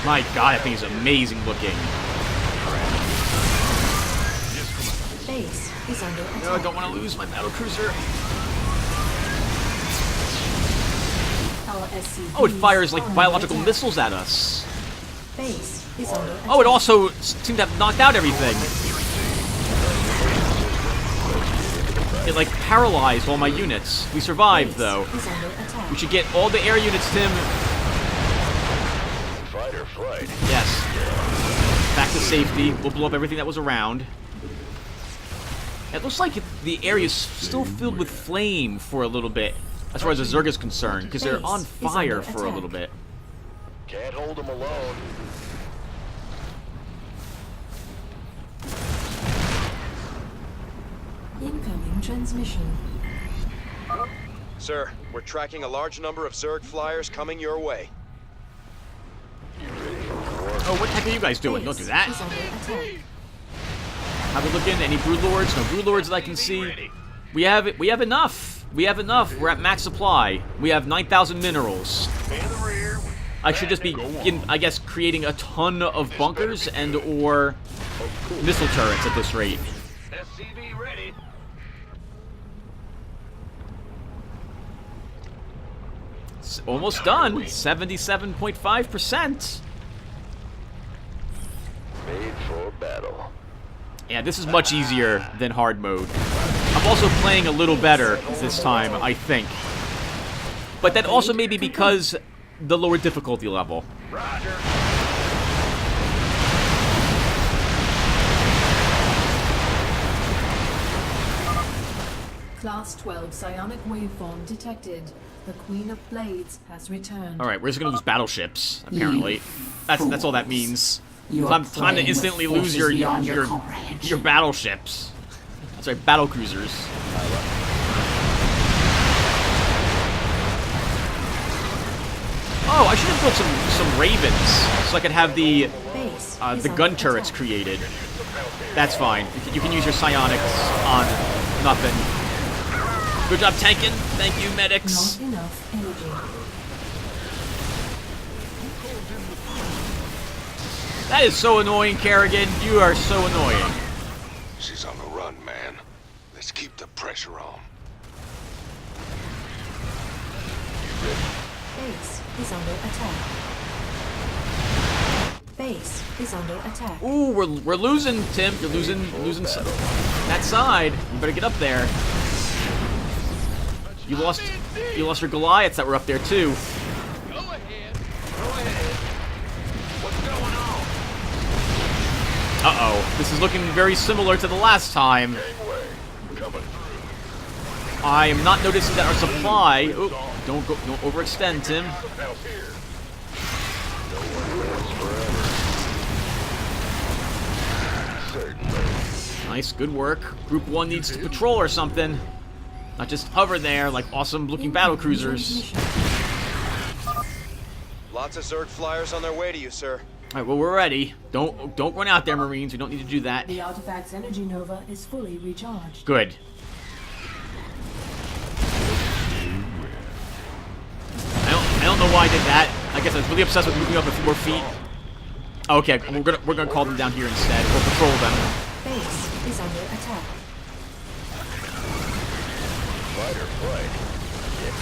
My god, that thing is amazing looking. Base is under attack. No, I don't want to lose my battlecruiser. Our SCVs Oh, it fires like are biological under missiles at us. Base is under attack. Oh, it also seemed to have knocked out everything. It like paralyzed all my units. We survived though. Is under attack. We should get all the air units, Tim. Fight or flight. Yes. Back to safety. We'll blow up everything that was around. It looks like the area is still filled with flame for a little bit, as far as the Zerg is concerned, because they're on fire for a little bit. Can't hold them alone. Incoming transmission. Sir, we're tracking a large number of Zerg flyers coming your way. Oh, what the heck are you guys doing? Don't do that. Is under attack. Have a look in. Any broodlords? No broodlords that I can see. We have enough. We have enough. We're at max supply. We have 9,000 minerals. I should just be, I guess, creating a ton of bunkers and or missile turrets at this rate. SCV ready. It's almost done. 77.5%. Made for battle. Yeah, this is much easier than hard mode. I'm also playing a little better this time, I think. But that also may be because the lower difficulty level. Roger. Class 12 psionic waveform detected. The Queen of Blades has returned. All right, we're just gonna lose battleships. Apparently, that's all that means. Time to instantly lose your battleships. Sorry, battle cruisers. Oh, I should have built some ravens so I could have the gun turrets created. That's fine. You can use your psionics on nothing. Good job tanking. Thank you, medics. Not enough energy. That is so annoying, Kerrigan. You are so annoying. She's on the run, man. Let's keep the pressure on. Base is under attack. Base is under attack. Ooh, we're losing, Tim. You're losing that side. You better get up there. You lost your Goliaths that were up there too. Go ahead. Go ahead. What's going on? Uh-oh. This is looking very similar to the last time. Gangway. Coming through. I am not noticing that our supply... Oh, don't overextend, Tim. Help here. Nice, good work. Group 1 needs to patrol or something. Not just hover there like awesome-looking battle cruisers. Lots of Zerg flyers on their way to you, sir. Alright, well, we're ready. Don't run out there, Marines. We don't need to do that. The artifact's energy nova is fully recharged. Good. I don't know why I did that. I guess I was really obsessed with moving up a few more feet. Okay, we're gonna call them down here instead. We'll patrol them. Base is under attack.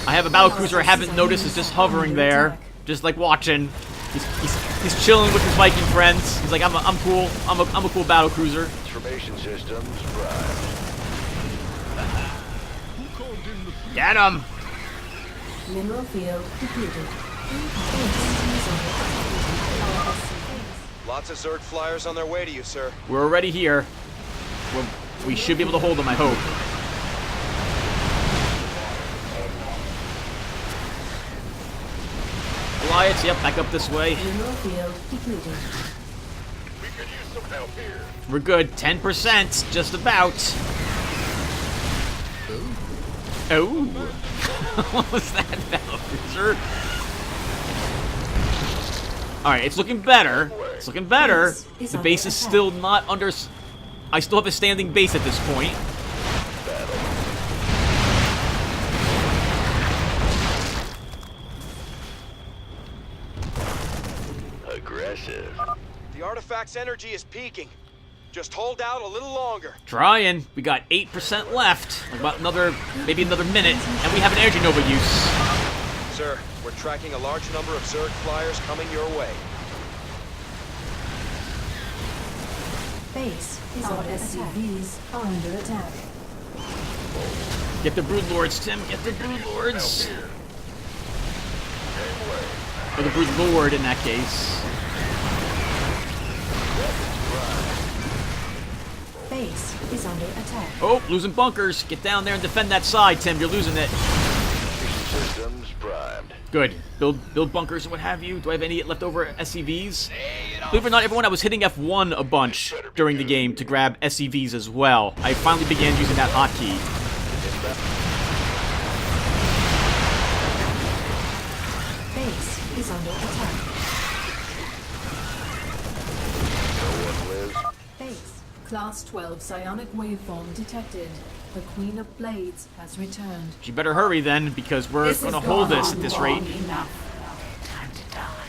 I have a battlecruiser I haven't noticed is just hovering there, just like watching. He's chilling with his Viking friends. He's like, I'm cool. I'm a cool battlecruiser. Transformation systems prime. Get him! Mineral field depleted. Lots of Zerg flyers on their way to you, sir. We're already here. We should be able to hold them, I hope. Goliaths, yep, back up this way. Mineral field depleted. We could use some help here. We're good. 10%, just about. Oh. What was that, battlecruiser? Alright, it's looking better. It's looking better. The base is still not under... I still have a standing base at this point. Aggressive. The artifact's energy is peaking. Just hold out a little longer. Trying. We got 8% left. About maybe another minute, and we have an energy nova use. Sir, we're tracking a large number of Zerg flyers coming your way. Base is Our under attack. SCVs are under attack. Get the Broodlords, Tim. Get the Broodlords. Or the Broodlord in that case. Base is under attack. Oh, losing bunkers. Get down there and defend that side, Tim. You're losing it. Systems primed. Good. Build bunkers and what have you. Do I have any leftover SCVs? Believe it or not, everyone, I was hitting F1 a bunch during the game to grab SCVs as well. I finally began using that hotkey. Base is under attack. Base. Class 12 psionic waveform detected. The Queen of Blades has returned. You better hurry then, because we're going to hold this at this rate. Enough. Time to die.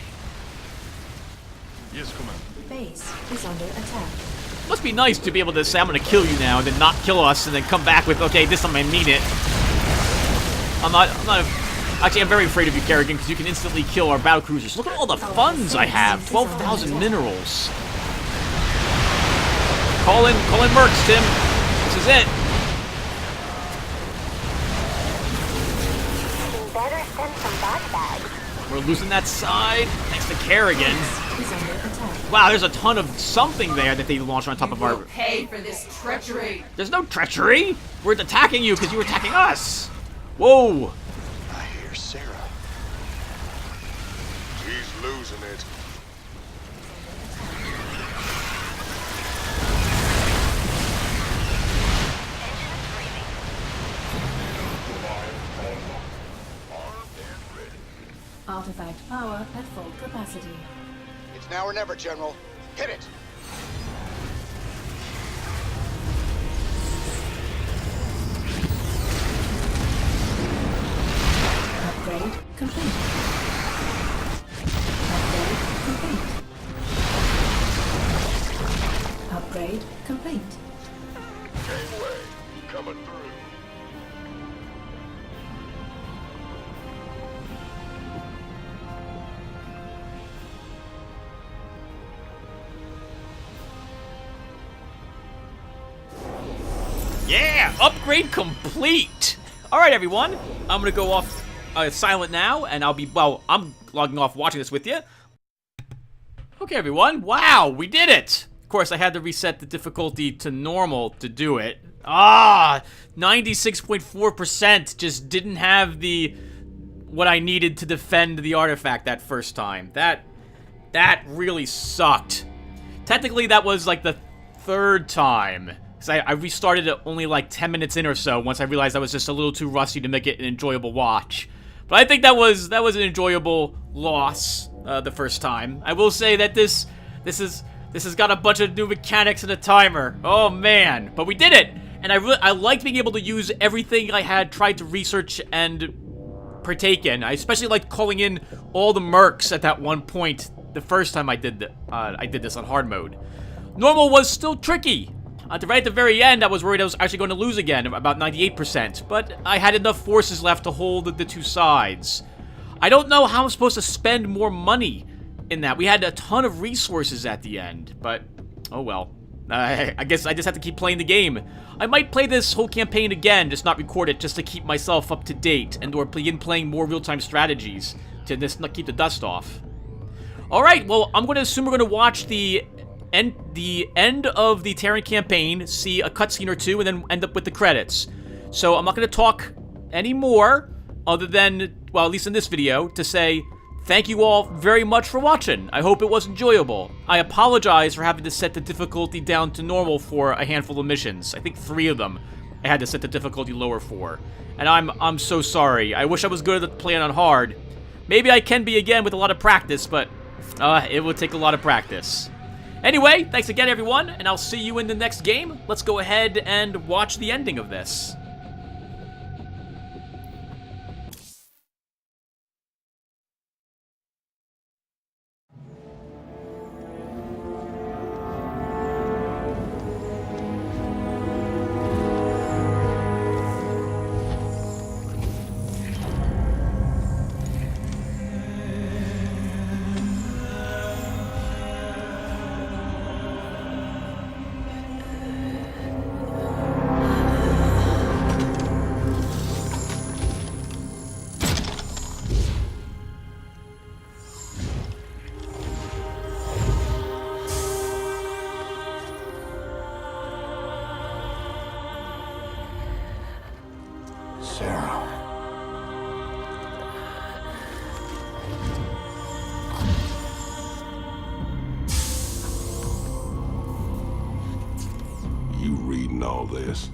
Yes, Commander. Base is under attack. Must be nice to be able to say, I'm going to kill you now, and then not kill us, and then come back with, okay, this time I mean it. Actually, I'm very afraid of you, Kerrigan, because you can instantly kill our battlecruisers. Look at all the funds I have. 12,000 minerals. Call in Mercs, Tim. This is it. Better send some body bags. We're losing that side, thanks to Kerrigan. is under attack. Wow, there's a ton of something there that they launched on top of our... Pay for this treachery. There's no treachery! We're attacking you because you were attacking us! Whoa! I hear Sarah. She's losing it. Artifact power at full capacity. It's now or never, General. Hit it! Upgrade complete. Upgrade complete. Upgrade complete. Gateway, coming through. Yeah! Upgrade complete! Alright, everyone. I'm gonna go off silent now, and I'll be... Well, I'm logging off watching this with you. Okay, everyone. Wow, we did it! Of course, I had to reset the difficulty to normal to do it. 96.4% just didn't have the... what I needed to defend the artifact that first time. That really sucked. Technically, that was like the third time. Because I restarted it only like 10 minutes in or so once I realized I was just a little too rusty to make it an enjoyable watch. But I think that was an enjoyable loss the first time. I will say that this has got a bunch of new mechanics and a timer. Oh man, but we did it! And I liked being able to use everything I had tried to research and partake in. I especially liked calling in all the mercs at that one point the first time I did this on hard mode. Normal was still tricky. Right at the very end, I was worried I was actually going to lose again, about 98%, but I had enough forces left to hold the two sides. I don't know how I'm supposed to spend more money in that. We had a ton of resources at the end, but oh well. I guess I just have to keep playing the game. I might play this whole campaign again, just not record it, just to keep myself up to date, and or begin playing more real-time strategies to just not keep the dust off. Alright, well, I'm going to assume we're going to watch the end of the Terran campaign, see a cutscene or two, and then end up with the credits. So I'm not going to talk anymore, other than, well, at least in this video, to say thank you all very much for watching. I hope it was enjoyable. I apologize for having to set the difficulty down to normal for a handful of missions. I think 3 of them I had to set the difficulty lower for. And I'm so sorry. I wish I was good at playing on hard. Maybe I can be again with a lot of practice, but it would take a lot of practice. Anyway, thanks again, everyone, and I'll see you in the next game. Let's go ahead and watch the ending of this. Sarah. You reading all this?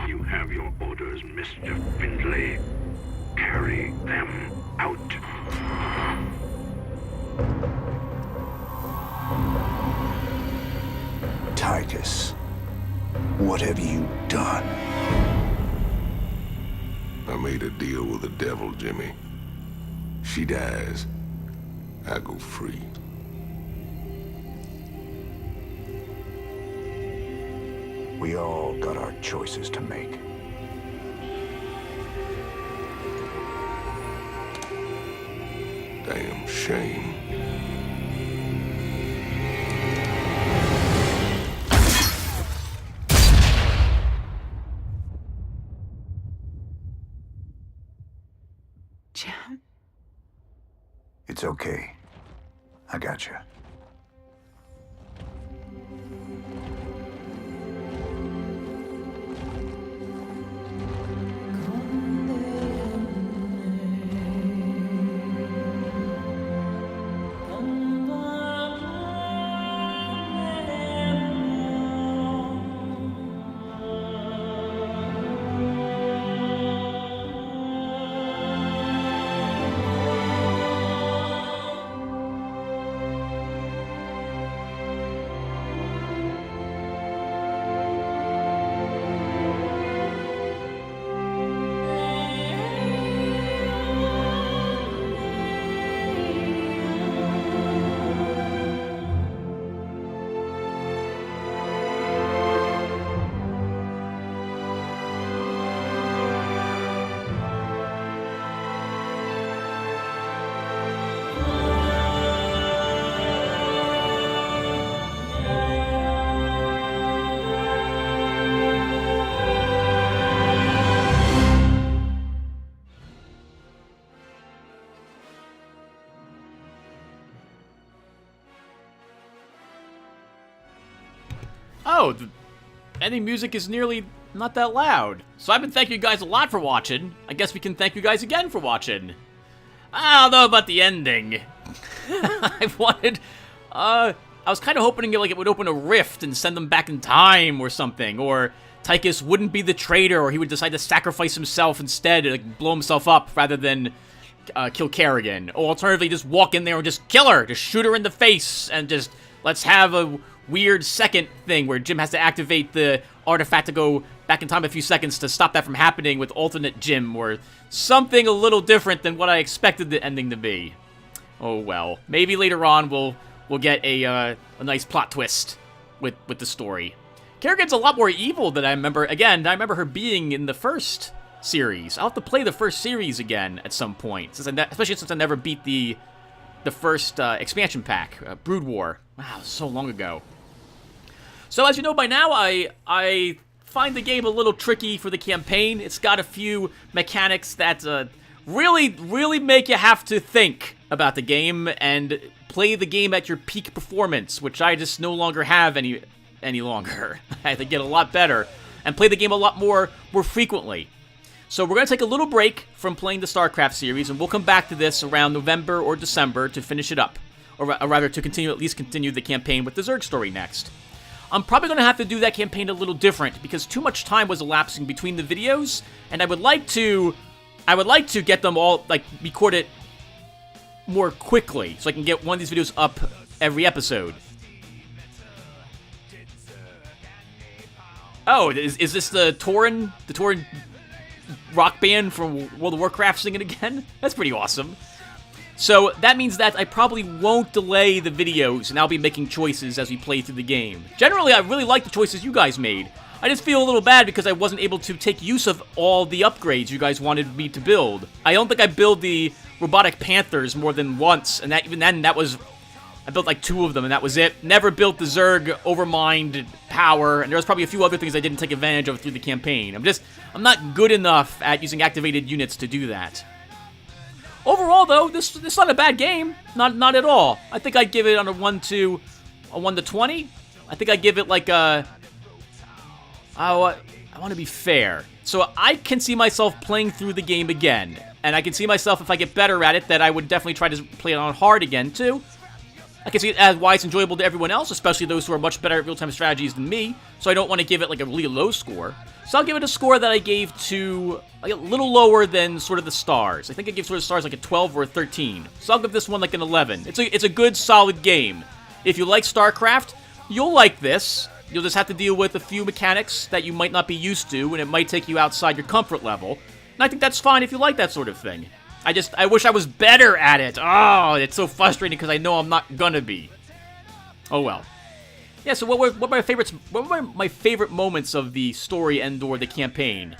You have your orders, Mr. Findlay. Carry them out. Titus, what have you done? I made a deal with the devil, Jimmy. She dies, I go free. We all got our choices to make. Damn shame. It's okay. I got you. Oh, the ending music is nearly not that loud. So I've been thanking you guys a lot for watching. I guess we can thank you guys again for watching. I don't know about the ending. I was kind of hoping it would open a rift and send them back in time or something, or Tychus wouldn't be the traitor, or he would decide to sacrifice himself instead, like blow himself up rather than kill Kerrigan, or alternatively just walk in there and just kill her, just shoot her in the face, and just let's have a weird second thing where Jim has to activate the artifact to go back in time a few seconds to stop that from happening with alternate Jim, or something a little different than what I expected the ending to be. Oh well, maybe later on we'll get a nice plot twist with the story. Kerrigan's a lot more evil than I remember. Again, I remember her being in the first series. I'll have to play the first series again at some point, especially since I never beat the first expansion pack, Brood War. Wow, so long ago. So as you know by now, I find the game a little tricky for the campaign. It's got a few mechanics that really make you have to think about the game and play the game at your peak performance, which I just no longer have any longer. I have to get a lot better and play the game a lot more frequently. So we're going to take a little break from playing the StarCraft series, and we'll come back to this around November or December to finish it up, or rather to at least continue the campaign with the Zerg story next. I'm probably going to have to do that campaign a little different because too much time was elapsing between the videos, and I would like to get them all, like, record it more quickly so I can get one of these videos up every episode. Oh, is this the Terran rock band from World of Warcraft singing again? That's pretty awesome. So that means that I probably won't delay the videos, and I'll be making choices as we play through the game. Generally, I really like the choices you guys made. I just feel a little bad because I wasn't able to take use of all the upgrades you guys wanted me to build. I don't think I built the robotic panthers more than once, and even then, I built like 2 of them, and that was it. Never built the Zerg Overmind power, and there was probably a few other things I didn't take advantage of through the campaign. I'm not good enough at using activated units to do that. Overall, though, this is not a bad game. Not at all. I think I'd give it on a 1 to 20. I think I'd give it like a... I want to be fair. So I can see myself playing through the game again, and I can see myself, if I get better at it, that I would definitely try to play it on hard again, too. I can see it as why it's enjoyable to everyone else, especially those who are much better at real-time strategies than me, so I don't want to give it like a really low score. So I'll give it a score that I gave to like a little lower than sort of the stars. I think I gave sort of stars like a 12 or a 13. So I'll give this one like an 11. It's a good, solid game. If you like StarCraft, you'll like this. You'll just have to deal with a few mechanics that you might not be used to, and it might take you outside your comfort level. And I think that's fine if you like that sort of thing. I wish I was better at it. Oh, it's so frustrating because I know I'm not gonna be. Oh well. Yeah, so what were my favorite moments of the story and/or the campaign?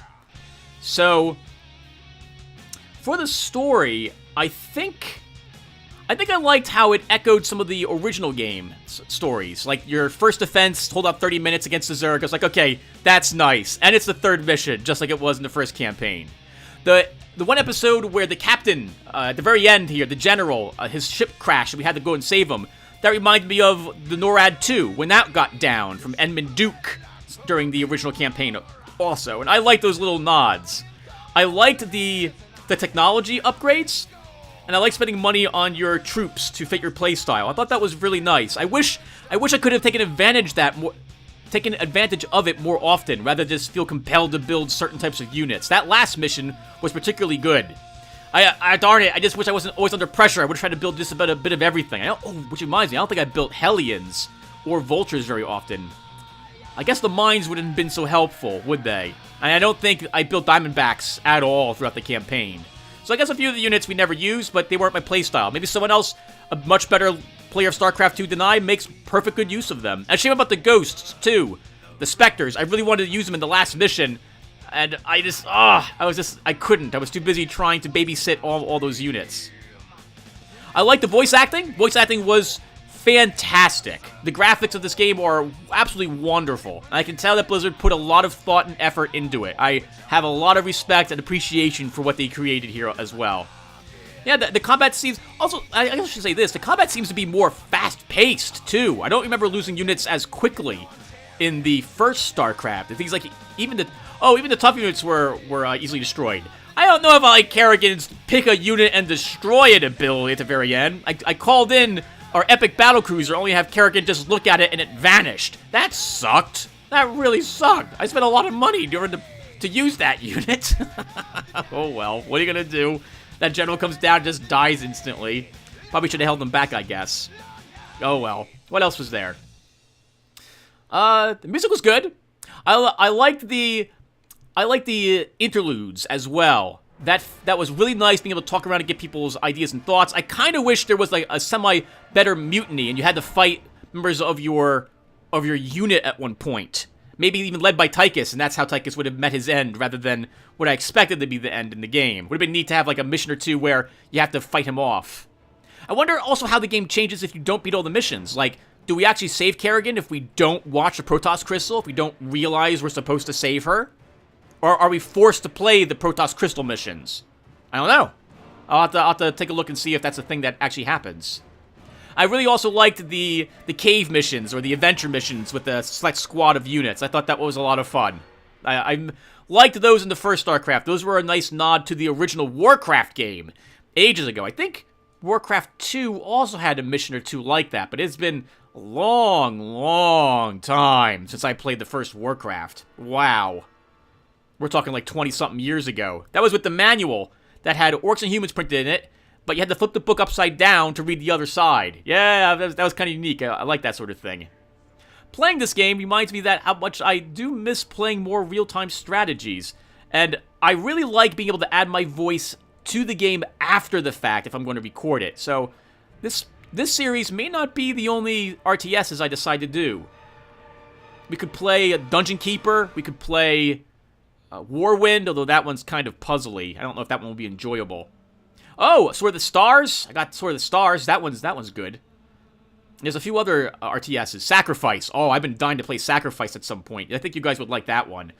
So, for the story, I think I liked how it echoed some of the original game stories. Like, your first defense, hold up 30 minutes against the Zerg. I was like, okay, that's nice. And it's the 3rd mission, just like it was in the first campaign. The one episode where the captain, at the very end here, the general, his ship crashed and we had to go and save him, that reminded me of the NORAD 2, when that got down from Edmund Duke during the original campaign also. And I liked those little nods. I liked the technology upgrades, and I like spending money on your troops to fit your playstyle. I thought that was really nice. I wish I could have taken advantage of it more often, rather than just feel compelled to build certain types of units. That last mission was particularly good. Darn it, I just wish I wasn't always under pressure. I would have tried to build just about a bit of everything. Which reminds me, I don't think I built Hellions or Vultures very often. I guess the mines wouldn't have been so helpful, would they? And I don't think I built Diamondbacks at all throughout the campaign. So I guess a few of the units we never used, but they weren't my playstyle. Maybe someone else, a much better player of StarCraft II than I, makes perfect good use of them. And shame about the Ghosts, too. The Spectres. I really wanted to use them in the last mission, and I couldn't. I was too busy trying to babysit all those units. I like the voice acting. Voice acting was fantastic. The graphics of this game are absolutely wonderful. I can tell that Blizzard put a lot of thought and effort into it. I have a lot of respect and appreciation for what they created here as well. Yeah, the combat seems... Also, I guess I should say this. The combat seems to be more fast-paced, too. I don't remember losing units as quickly in the first StarCraft. Things like even the tough units were easily destroyed. I don't know if I like Kerrigan's pick a unit and destroy it ability at the very end. I called in our epic battlecruiser, only have Kerrigan just look at it and it vanished. That sucked. That really sucked. I spent a lot of money to use that unit. Oh well, what are you gonna do? That general comes down and just dies instantly. Probably should have held him back, I guess. Oh well. What else was there? The music was good. I liked the interludes as well. That was really nice, being able to talk around and get people's ideas and thoughts. I kind of wish there was like a semi-better mutiny, and you had to fight members of your unit at one point. Maybe even led by Tychus, and that's how Tychus would have met his end, rather than what I expected to be the end in the game. Would have been neat to have like a mission or two where you have to fight him off. I wonder also how the game changes if you don't beat all the missions. Like, do we actually save Kerrigan if we don't watch the Protoss Crystal, if we don't realize we're supposed to save her? Or are we forced to play the Protoss Crystal missions? I don't know. I'll have to take a look and see if that's a thing that actually happens. I really also liked the cave missions, or the adventure missions with the select squad of units. I thought that was a lot of fun. I liked those in the first StarCraft. Those were a nice nod to the original Warcraft game ages ago. I think Warcraft II also had a mission or two like that, but it's been a long, long time since I played the first Warcraft. Wow. We're talking like 20-something years ago. That was with the manual that had orcs and humans printed in it, but you had to flip the book upside down to read the other side. Yeah, that was kind of unique. I like that sort of thing. Playing this game reminds me that how much I do miss playing more real-time strategies. And I really like being able to add my voice to the game after the fact if I'm going to record it. So this series may not be the only RTSs I decide to do. We could play Dungeon Keeper. We could play Warwind, although that one's kind of puzzly. I don't know if that one will be enjoyable. Oh, Sword of the Stars. I got Sword of the Stars. That one's good. There's a few other RTSs. Sacrifice. Oh, I've been dying to play Sacrifice at some point. I think you guys would like that one.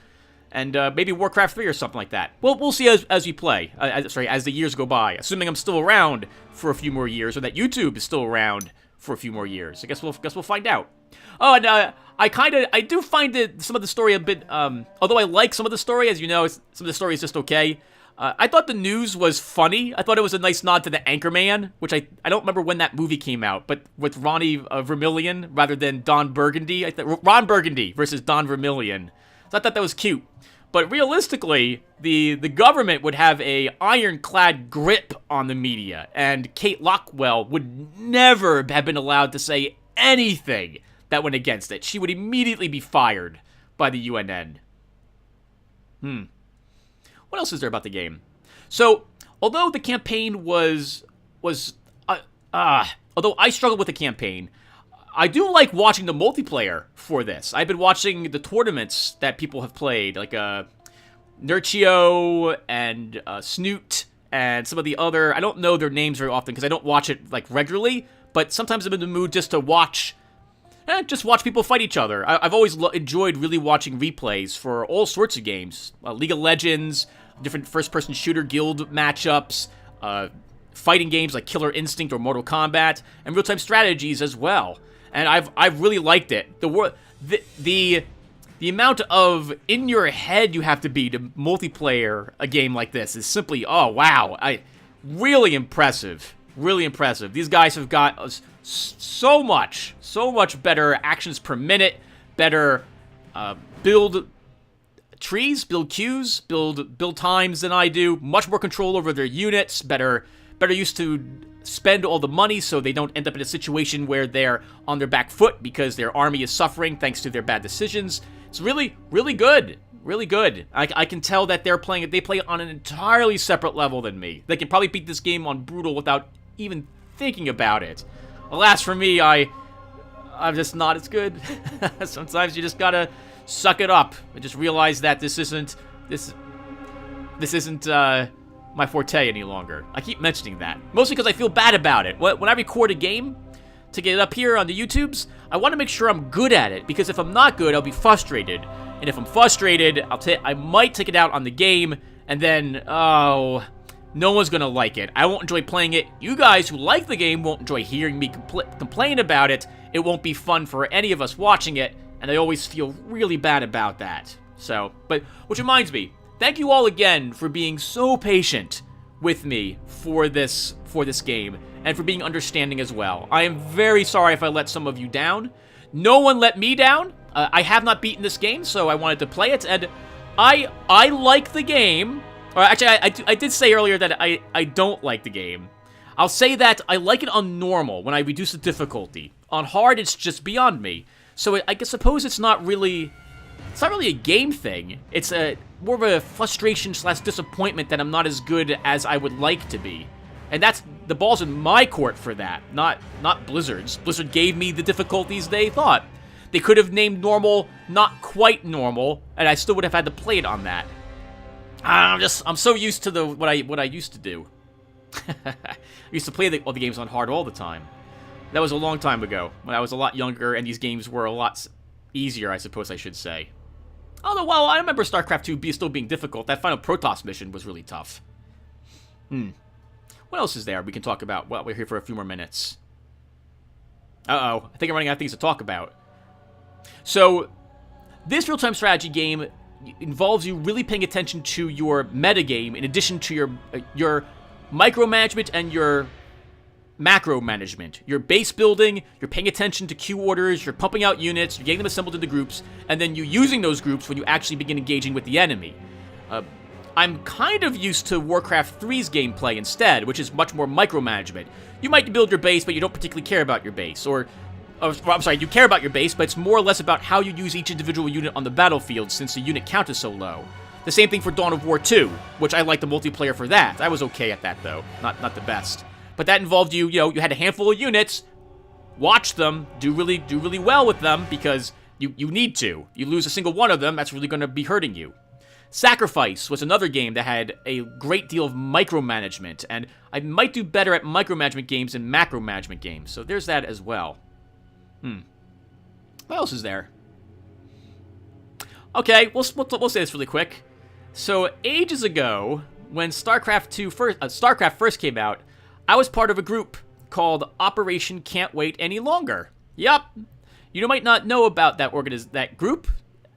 And maybe Warcraft 3 or something like that. Well, we'll see as we play. As the years go by. Assuming I'm still around for a few more years, or that YouTube is still around for a few more years. I guess we'll find out. Oh, and I do find some of the story a bit, although I like some of the story, as you know, some of the story is just okay. I thought the news was funny. I thought it was a nice nod to the Anchorman, which I don't remember when that movie came out, but with Ronnie Vermillion rather than Don Burgundy. Ron Burgundy versus Don Vermillion. So I thought that was cute. But realistically, the government would have a ironclad grip on the media, and Kate Lockwell would never have been allowed to say anything that went against it. She would immediately be fired by the UNN. What else is there about the game? So, although the campaign although I struggled with the campaign, I do like watching the multiplayer for this. I've been watching the tournaments that people have played, like Nurchio and Snoot and some of the other. I don't know their names very often because I don't watch it like regularly, but sometimes I'm in the mood just to watch people fight each other. I've always enjoyed really watching replays for all sorts of games. League of Legends, different first-person shooter guild matchups, fighting games like Killer Instinct or Mortal Kombat, and real-time strategies as well. And I've really liked it. The amount of in your head you have to be to multiplayer a game like this is simply, oh wow, really impressive. Really impressive. These guys have got so much better actions per minute, better build trees, build queues, build times than I do, much more control over their units, better used to spend all the money so they don't end up in a situation where they're on their back foot because their army is suffering thanks to their bad decisions. It's really, really good. Really good. I can tell that they play on an entirely separate level than me. They can probably beat this game on Brutal without even thinking about it. Alas for me, I'm just not as good. Sometimes you just gotta suck it up and just realize that this isn't my forte any longer. I keep mentioning that, mostly because I feel bad about it. When I record a game to get it up here on the YouTubes, I want to make sure I'm good at it, because if I'm not good, I'll be frustrated. And if I'm frustrated, I might take it out on the game, and then, oh, no one's gonna like it. I won't enjoy playing it. You guys who like the game won't enjoy hearing me complain about it. It won't be fun for any of us watching it, And I always feel really bad about that. So, but, which reminds me, thank you all again for being so patient with me for this game, and for being understanding as well. I am very sorry if I let some of you down. No one let me down. I have not beaten this game, so I wanted to play it, and I like the game. Or actually, I did say earlier that I don't like the game. I'll say that I like it on normal, when I reduce the difficulty. On hard, it's just beyond me. So I suppose it's not really a game thing. It's more of a frustration / disappointment that I'm not as good as I would like to be. And that's the ball's in my court for that, not Blizzard's. Blizzard gave me the difficulties they thought. They could have named normal not quite normal, and I still would have had to play it on that. I'm so used to what I used to do. I used to play all the games on hard all the time. That was a long time ago, when I was a lot younger, and these games were a lot easier, I suppose I should say. Although, well, I remember Starcraft II still being difficult. That final Protoss mission was really tough. What else is there we can talk about? Well, we're here for a few more minutes. Uh-oh. I think I'm running out of things to talk about. So, this real-time strategy game involves you really paying attention to your metagame in addition to your micromanagement and your macro management. Your base building, you're paying attention to queue orders, you're pumping out units, you're getting them assembled into groups, and then you're using those groups when you actually begin engaging with the enemy. I'm kind of used to Warcraft 3's gameplay instead, which is much more micromanagement. You might build your base, but you don't particularly care about your base. I'm sorry, you care about your base, but it's more or less about how you use each individual unit on the battlefield since the unit count is so low. The same thing for Dawn of War 2, which I like the multiplayer for that. I was okay at that, though. Not the best. But that involved you had a handful of units, watch them, do really well with them, because you need to. You lose a single one of them, that's really going to be hurting you. Sacrifice was another game that had a great deal of micromanagement, and I might do better at micromanagement games than macro management games, so there's that as well. What else is there? Okay, we'll say this really quick. So, ages ago, when Starcraft first came out, I was part of a group called Operation Can't Wait Any Longer. Yup. You might not know about that group.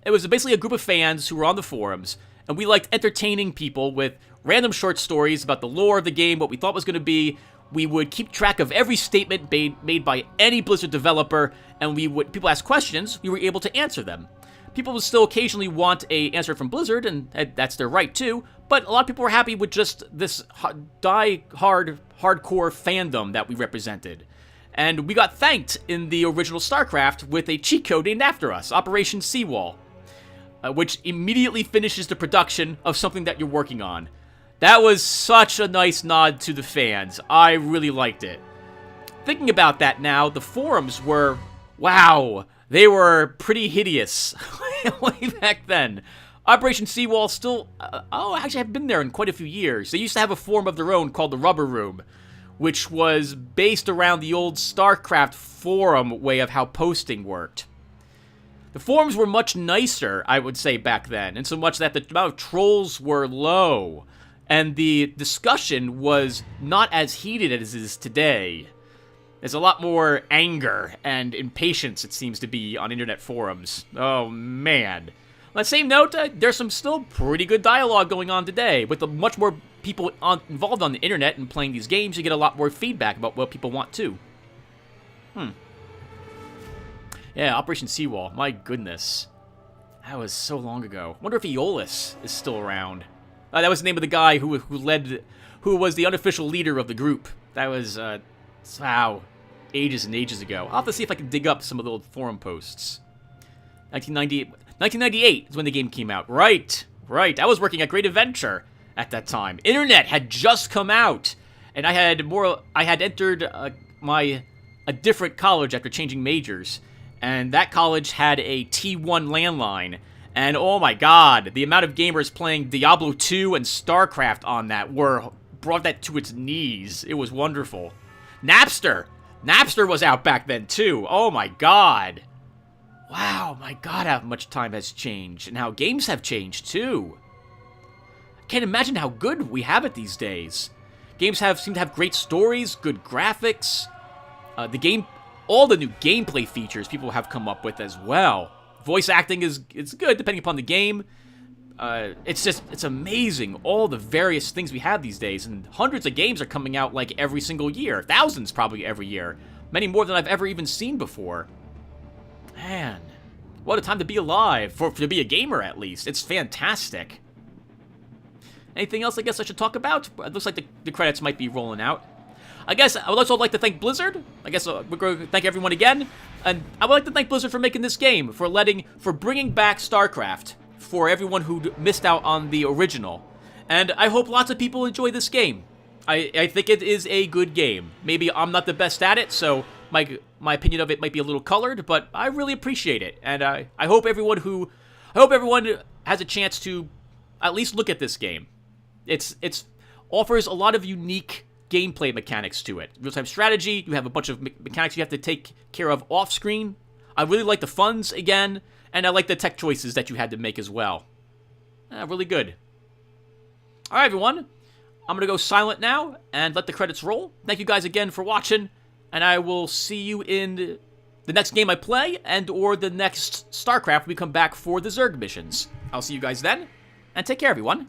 It was basically a group of fans who were on the forums, and we liked entertaining people with random short stories about the lore of the game, what we thought was going to be. We would keep track of every statement made by any Blizzard developer, and people ask questions, we were able to answer them. People would still occasionally want an answer from Blizzard, and that's their right too, but a lot of people were happy with just this hardcore fandom that we represented. And we got thanked in the original StarCraft with a cheat code named after us, Operation Seawall, which immediately finishes the production of something that you're working on. That was such a nice nod to the fans. I really liked it. Thinking about that now, the forums were, wow, they were pretty hideous way back then. Operation Seawall still, actually I've been there in quite a few years. They used to have a forum of their own called the Rubber Room, which was based around the old StarCraft forum way of how posting worked. The forums were much nicer, I would say, back then, in so much that the amount of trolls were low, and the discussion was not as heated as it is today. There's a lot more anger and impatience, it seems to be, on internet forums. Oh, man. On that same note, there's some still pretty good dialogue going on today. With much more people involved on the internet and playing these games, you get a lot more feedback about what people want too. Yeah, Operation Seawall. My goodness. That was so long ago. Wonder if Aeolus is still around. That was the name of the guy who was the unofficial leader of the group. That was, wow, ages and ages ago. I'll have to see if I can dig up some of the old forum posts. 1998 is when the game came out. Right. I was working at Great Adventure at that time. Internet had just come out, and I had entered a different college after changing majors, and that college had a T1 landline. And oh my god, the amount of gamers playing Diablo 2 and StarCraft on that brought that to its knees. It was wonderful. Napster was out back then too. Oh my god. Wow, my god, how much time has changed, and how games have changed too. I can't imagine how good we have it these days. Games seem to have great stories, good graphics. All the new gameplay features people have come up with as well. Voice acting is good depending upon the game. It's amazing all the various things we have these days, and hundreds of games are coming out like every single year. Thousands probably every year. Many more than I've ever even seen before. Man, what a time to be alive, to be a gamer at least. It's fantastic. Anything else I guess I should talk about? It looks like the credits might be rolling out. I guess I would also like to thank Blizzard. I guess we're going to thank everyone again. And I would like to thank Blizzard for making this game, for bringing back Starcraft for everyone who missed out on the original. And I hope lots of people enjoy this game. I think it is a good game. Maybe I'm not the best at it, so my opinion of it might be a little colored, but I really appreciate it. And I hope everyone has a chance to at least look at this game. It's offers a lot of unique gameplay mechanics to it. Real-time strategy, you have a bunch of mechanics you have to take care of off-screen. I really like the funds again, and I like the tech choices that you had to make as well. Really good. Alright, everyone. I'm going to go silent now and let the credits roll. Thank you guys again for watching, and I will see you in the next game I play and or the next StarCraft when we come back for the Zerg missions. I'll see you guys then, and take care, everyone.